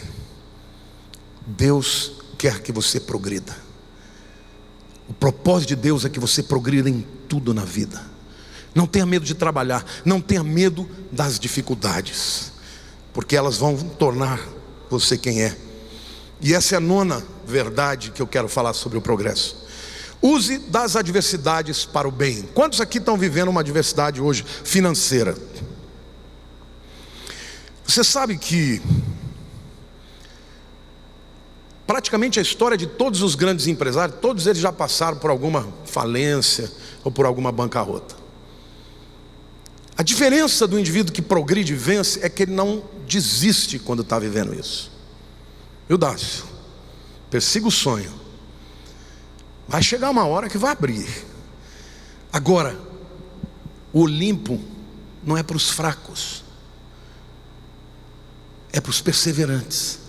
Deus quer que você progrida. O propósito de Deus é que você progrida em tudo na vida. Não tenha medo de trabalhar, não tenha medo das dificuldades, porque elas vão tornar você quem é. E essa é a 9ª verdade que eu quero falar sobre o progresso. Use das adversidades para o bem. Quantos aqui estão vivendo uma adversidade hoje financeira? Você sabe que praticamente a história de todos os grandes empresários, todos eles já passaram por alguma falência ou por alguma bancarrota. A diferença do indivíduo que progride e vence é que ele não desiste quando está vivendo isso. Viu, Dácio? Persiga o sonho. Vai chegar uma hora que vai abrir. Agora, o Olimpo não é para os fracos, é para os perseverantes.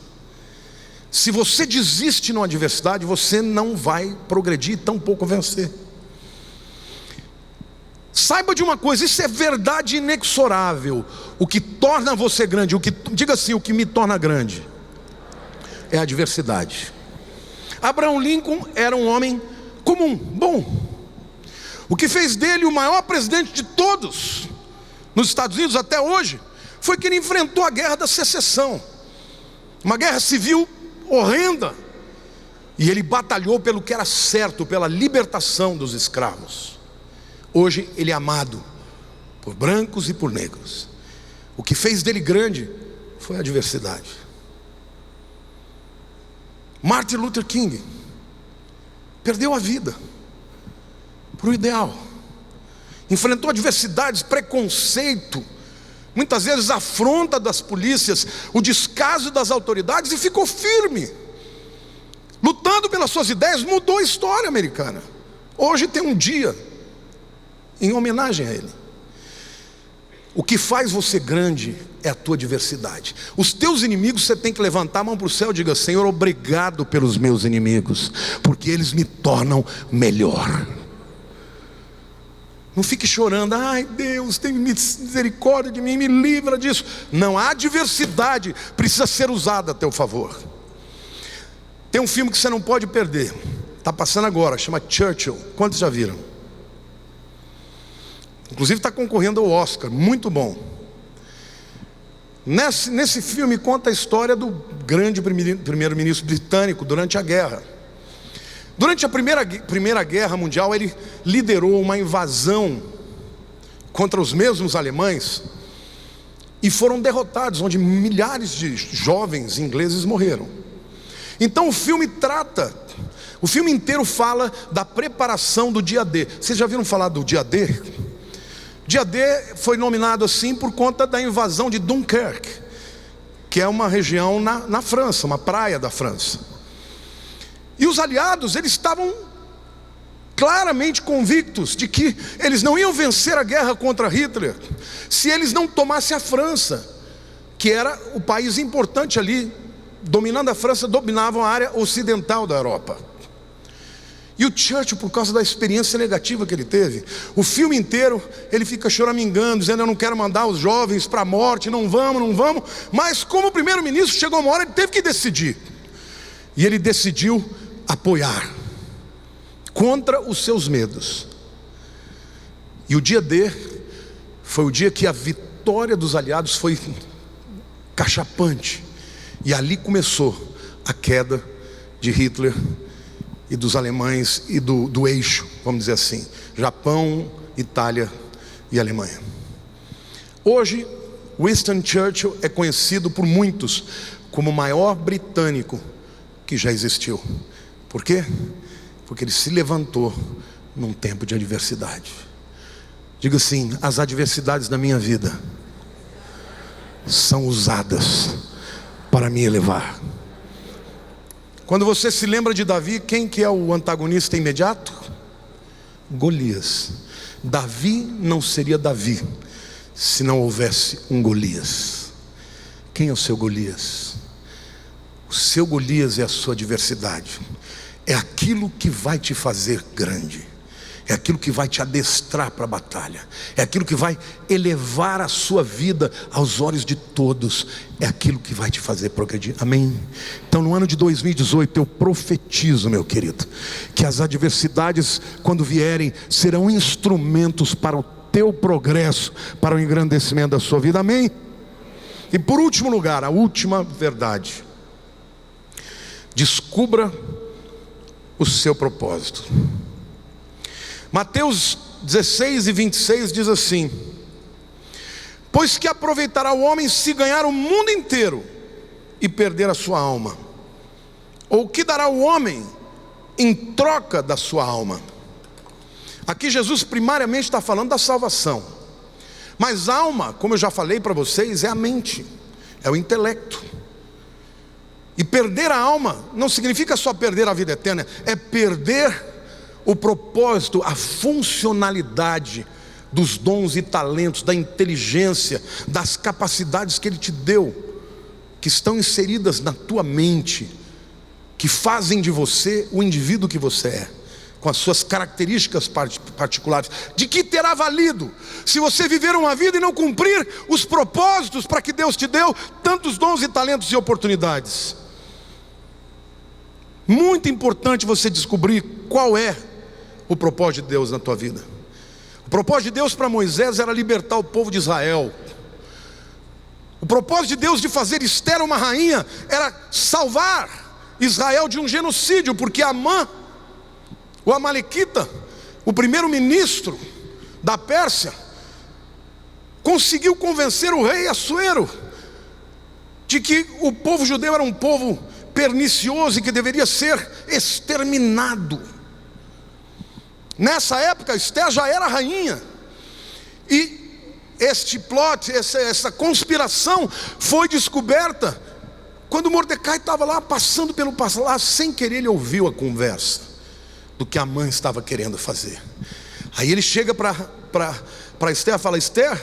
Se você desiste numa adversidade, você não vai progredir e tampouco vencer. Saiba de uma coisa, isso é verdade inexorável. O que torna você grande, diga assim, o que me torna grande é a adversidade. Abraham Lincoln era um homem comum, bom. O que fez dele o maior presidente de todos nos Estados Unidos até hoje foi que ele enfrentou a guerra da secessão, uma guerra civil horrenda, e ele batalhou pelo que era certo, pela libertação dos escravos. Hoje ele é amado por brancos e por negros. O que fez dele grande foi a adversidade. Martin Luther King perdeu a vida para o ideal, enfrentou adversidades, preconceito, muitas vezes afronta das polícias, o descaso das autoridades, e ficou firme, lutando pelas suas ideias. Mudou a história americana. Hoje tem um dia em homenagem a ele. O que faz você grande é a tua adversidade. Os teus inimigos, você tem que levantar a mão para o céu e diga: Senhor, obrigado pelos meus inimigos, porque eles me tornam melhor. Não fique chorando: ai Deus, tem misericórdia de mim, me livra disso. Não, a adversidade precisa ser usada a teu favor. Tem um filme que você não pode perder, está passando agora, chama Churchill. Quantos já viram? Inclusive está concorrendo ao Oscar, muito bom. Nesse filme conta a história do grande primeiro-ministro britânico durante a guerra. Durante a primeira guerra mundial, ele liderou uma invasão contra os mesmos alemães e foram derrotados, onde milhares de jovens ingleses morreram. Então o filme inteiro fala da preparação do dia D. Vocês já viram falar do dia D? Dia D foi nominado assim por conta da invasão de Dunkerque, que é uma região na França, uma praia da França. E os aliados, eles estavam claramente convictos de que eles não iam vencer a guerra contra Hitler se eles não tomassem a França, que era o país importante ali. Dominando a França, dominavam a área ocidental da Europa. E o Churchill, por causa da experiência negativa que ele teve, o filme inteiro ele fica choramingando, dizendo: eu não quero mandar os jovens para a morte, não vamos. Mas como primeiro-ministro, chegou uma hora, ele teve que decidir. E ele decidiu apoiar, contra os seus medos. E o dia D foi o dia que a vitória vitória dos aliados foi cachapante. E ali começou a queda de Hitler e dos alemães e do eixo, vamos dizer assim, Japão, Itália e Alemanha. Hoje, Winston Churchill é conhecido por muitos como o maior britânico que já existiu. Por quê? Porque ele se levantou num tempo de adversidade. Diga assim: as adversidades da minha vida são usadas para me elevar. Quando você se lembra de Davi, quem que é o antagonista imediato? Golias. Davi não seria Davi se não houvesse um Golias. Quem é o seu Golias? O seu Golias é a sua adversidade. É aquilo que vai te fazer grande. É aquilo que vai te adestrar para a batalha. É aquilo que vai elevar a sua vida aos olhos de todos. É aquilo que vai te fazer progredir. Amém? Então no ano de 2018 eu profetizo, meu querido, que as adversidades, quando vierem, serão instrumentos para o teu progresso, para o engrandecimento da sua vida. Amém? E por último lugar, a última verdade: descubra o seu propósito. Mateus 16 e 26 diz assim: pois que aproveitará o homem se ganhar o mundo inteiro e perder a sua alma? Ou o que dará o homem em troca da sua alma? Aqui Jesus primariamente está falando da salvação. Mas alma, como eu já falei para vocês, é a mente, é o intelecto. E perder a alma não significa só perder a vida eterna, é perder o propósito, a funcionalidade dos dons e talentos, da inteligência, das capacidades que Ele te deu, que estão inseridas na tua mente, que fazem de você o indivíduo que você é, com as suas características particulares. De que terá valido se você viver uma vida e não cumprir os propósitos para que Deus te deu tantos dons e talentos e oportunidades? Muito importante você descobrir qual é o propósito de Deus na tua vida. O propósito de Deus para Moisés era libertar o povo de Israel. O propósito de Deus de fazer Esther uma rainha era salvar Israel de um genocídio, porque Amã, o amalequita, o primeiro-ministro da Pérsia, conseguiu convencer o rei Assuero de que o povo judeu era um povo pernicioso e que deveria ser exterminado. Nessa época Esther já era rainha, e este plot, essa conspiração foi descoberta quando Mordecai estava lá passando pelo palácio. Sem querer ele ouviu a conversa do que Amã estava querendo fazer. Aí ele chega para Esther e fala: Esther,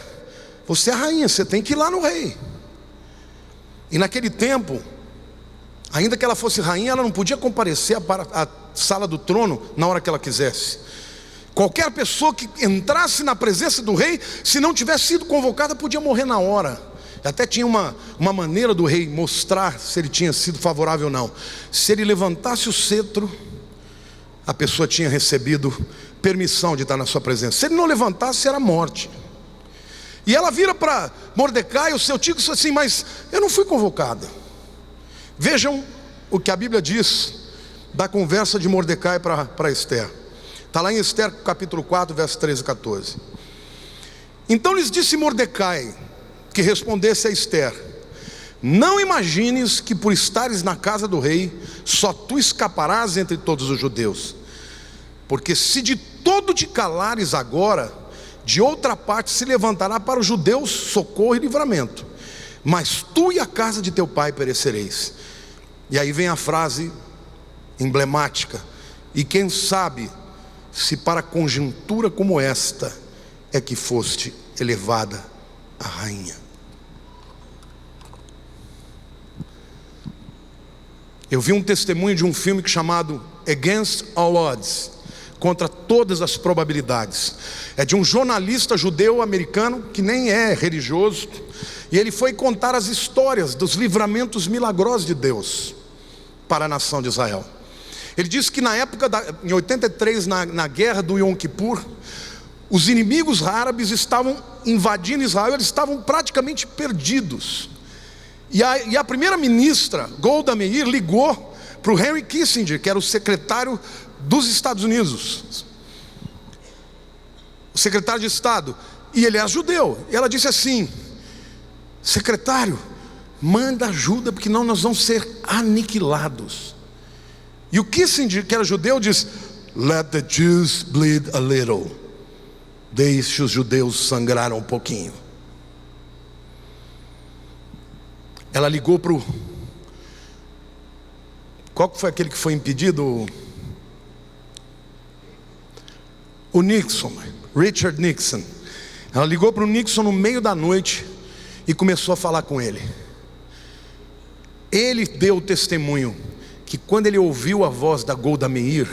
você é a rainha, você tem que ir lá no rei. E naquele tempo, ainda que ela fosse rainha, ela não podia comparecer para a sala do trono na hora que ela quisesse. Qualquer pessoa que entrasse na presença do rei, se não tivesse sido convocada, podia morrer na hora. Até tinha uma maneira do rei mostrar se ele tinha sido favorável ou não. Se ele levantasse o cetro, a pessoa tinha recebido permissão de estar na sua presença. Se ele não levantasse, era morte. E ela vira para Mordecai, o seu tio, e diz assim: mas eu não fui convocada. Vejam o que a Bíblia diz da conversa de Mordecai para Esther. Está lá em Esther capítulo 4, versos 13 e 14. Então lhes disse Mordecai, que respondesse a Esther: não imagines que por estares na casa do rei, só tu escaparás entre todos os judeus. Porque se de todo te calares agora, de outra parte se levantará para os judeus socorro e livramento, mas tu e a casa de teu pai perecereis. E aí vem a frase emblemática: e quem sabe se para conjuntura como esta é que foste elevada a rainha. Eu vi um testemunho de um filme chamado Against All Odds, contra todas as probabilidades. É de um jornalista judeu americano que nem é religioso, e ele foi contar as histórias dos livramentos milagrosos de Deus para a nação de Israel. Ele disse que na época, em 83, na guerra do Yom Kippur, os inimigos árabes estavam invadindo Israel, eles estavam praticamente perdidos. E a primeira-ministra, Golda Meir, ligou para o Henry Kissinger, que era o secretário dos Estados Unidos, o secretário de Estado, e ele é judeu. E ela disse assim: secretário, manda ajuda, porque não, nós vamos ser aniquilados. E o Kissinger, que era judeu, diz: let the Jews bleed a little. Deixe os judeus sangrar um pouquinho. Ela ligou para o... Qual foi aquele que foi impedido? O Nixon, Richard Nixon. Ela ligou para o Nixon no meio da noite e começou a falar com ele. Ele deu o testemunho que quando ele ouviu a voz da Golda Meir,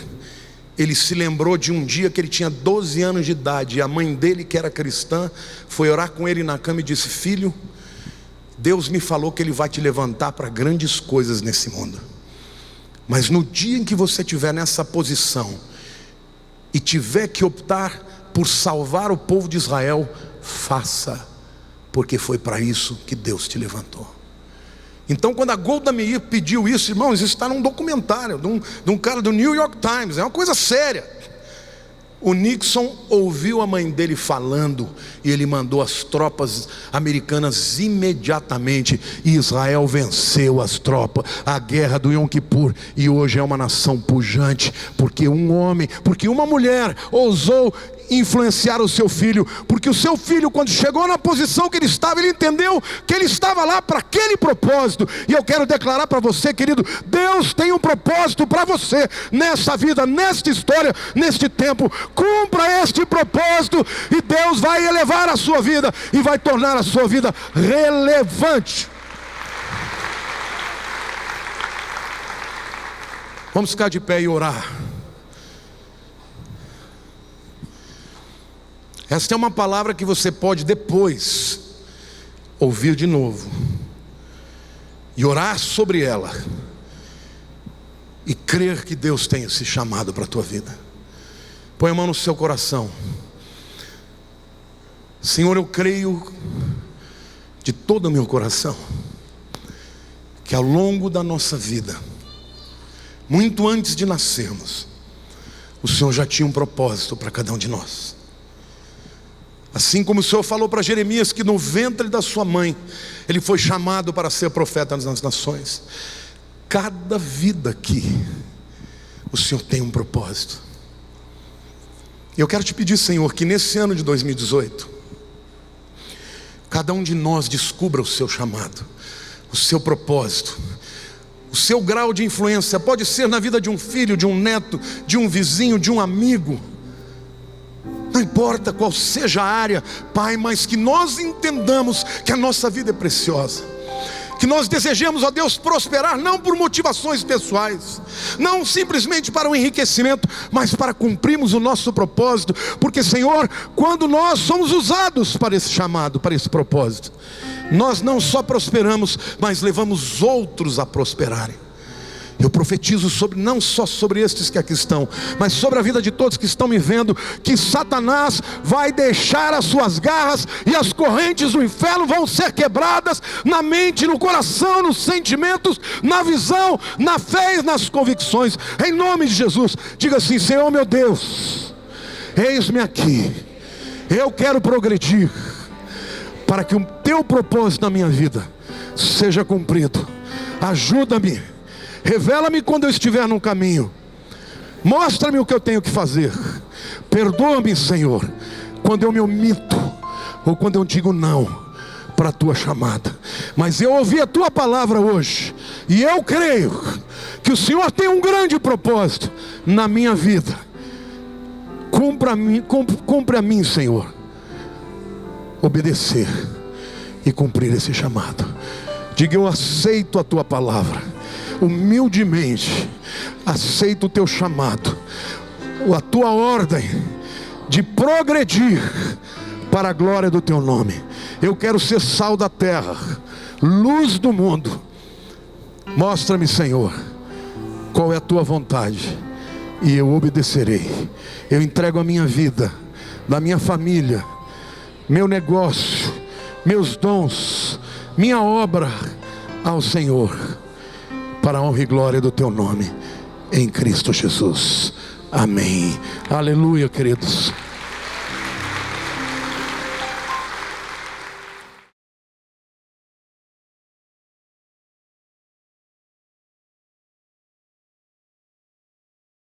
ele se lembrou de um dia que ele tinha 12 anos de idade, e a mãe dele, que era cristã, foi orar com ele na cama e disse: filho, Deus me falou que Ele vai te levantar para grandes coisas nesse mundo, mas no dia em que você estiver nessa posição e tiver que optar por salvar o povo de Israel, faça, porque foi para isso que Deus te levantou. Então, quando a Golda Meir pediu isso, irmãos, isso está num documentário de um cara do New York Times, é uma coisa séria. O Nixon ouviu a mãe dele falando, e ele mandou as tropas americanas imediatamente, e Israel venceu as tropas, a guerra do Yom Kippur, e hoje é uma nação pujante, porque um homem, porque uma mulher ousou influenciar o seu filho, porque o seu filho, quando chegou na posição que ele estava, ele entendeu que ele estava lá para aquele propósito. E eu quero declarar para você, querido, Deus tem um propósito para você, nessa vida, nesta história, neste tempo. Cumpra este propósito, e Deus vai elevar a sua vida, e vai tornar a sua vida relevante. Vamos ficar de pé e orar. Esta é uma palavra que você pode depois ouvir de novo e orar sobre ela e crer que Deus tem esse chamado para a tua vida. Põe a mão no seu coração. Senhor, eu creio de todo o meu coração que ao longo da nossa vida, muito antes de nascermos, o Senhor já tinha um propósito para cada um de nós. Assim como o Senhor falou para Jeremias que no ventre da sua mãe ele foi chamado para ser profeta nas nações, cada vida aqui o Senhor tem um propósito. E eu quero te pedir, Senhor, que nesse ano de 2018 cada um de nós descubra o seu chamado, o seu propósito, o seu grau de influência. Pode ser na vida de um filho, de um neto, de um vizinho, de um amigo, não importa qual seja a área, Pai, mas que nós entendamos que a nossa vida é preciosa, que nós desejemos, ó Deus, prosperar não por motivações pessoais, não simplesmente para o enriquecimento, mas para cumprirmos o nosso propósito. Porque, Senhor, quando nós somos usados para esse chamado, para esse propósito, nós não só prosperamos, mas levamos outros a prosperarem. Eu profetizo sobre, não só sobre estes que aqui estão, mas sobre a vida de todos que estão me vendo, que Satanás vai deixar as suas garras, e as correntes do inferno vão ser quebradas na mente, no coração, nos sentimentos, na visão, na fé e nas convicções, em nome de Jesus. Diga assim: Senhor meu Deus, eis-me aqui, eu quero progredir, para que o teu propósito na minha vida seja cumprido. Ajuda-me, revela-me quando eu estiver no caminho, mostra-me o que eu tenho que fazer. Perdoa-me, Senhor, quando eu me omito, ou quando eu digo não para a tua chamada. Mas eu ouvi a tua palavra hoje, e eu creio que o Senhor tem um grande propósito na minha vida. Cumpre a mim, Senhor, obedecer e cumprir esse chamado. Diga: eu aceito a tua palavra, humildemente aceito o teu chamado, a tua ordem de progredir para a glória do teu nome. Eu quero ser sal da terra, luz do mundo. Mostra-me, Senhor, qual é a tua vontade, e eu obedecerei. Eu entrego a minha vida, da minha família, meu negócio, meus dons, minha obra ao Senhor, para a honra e glória do teu nome, em Cristo Jesus. Amém. Aleluia, queridos.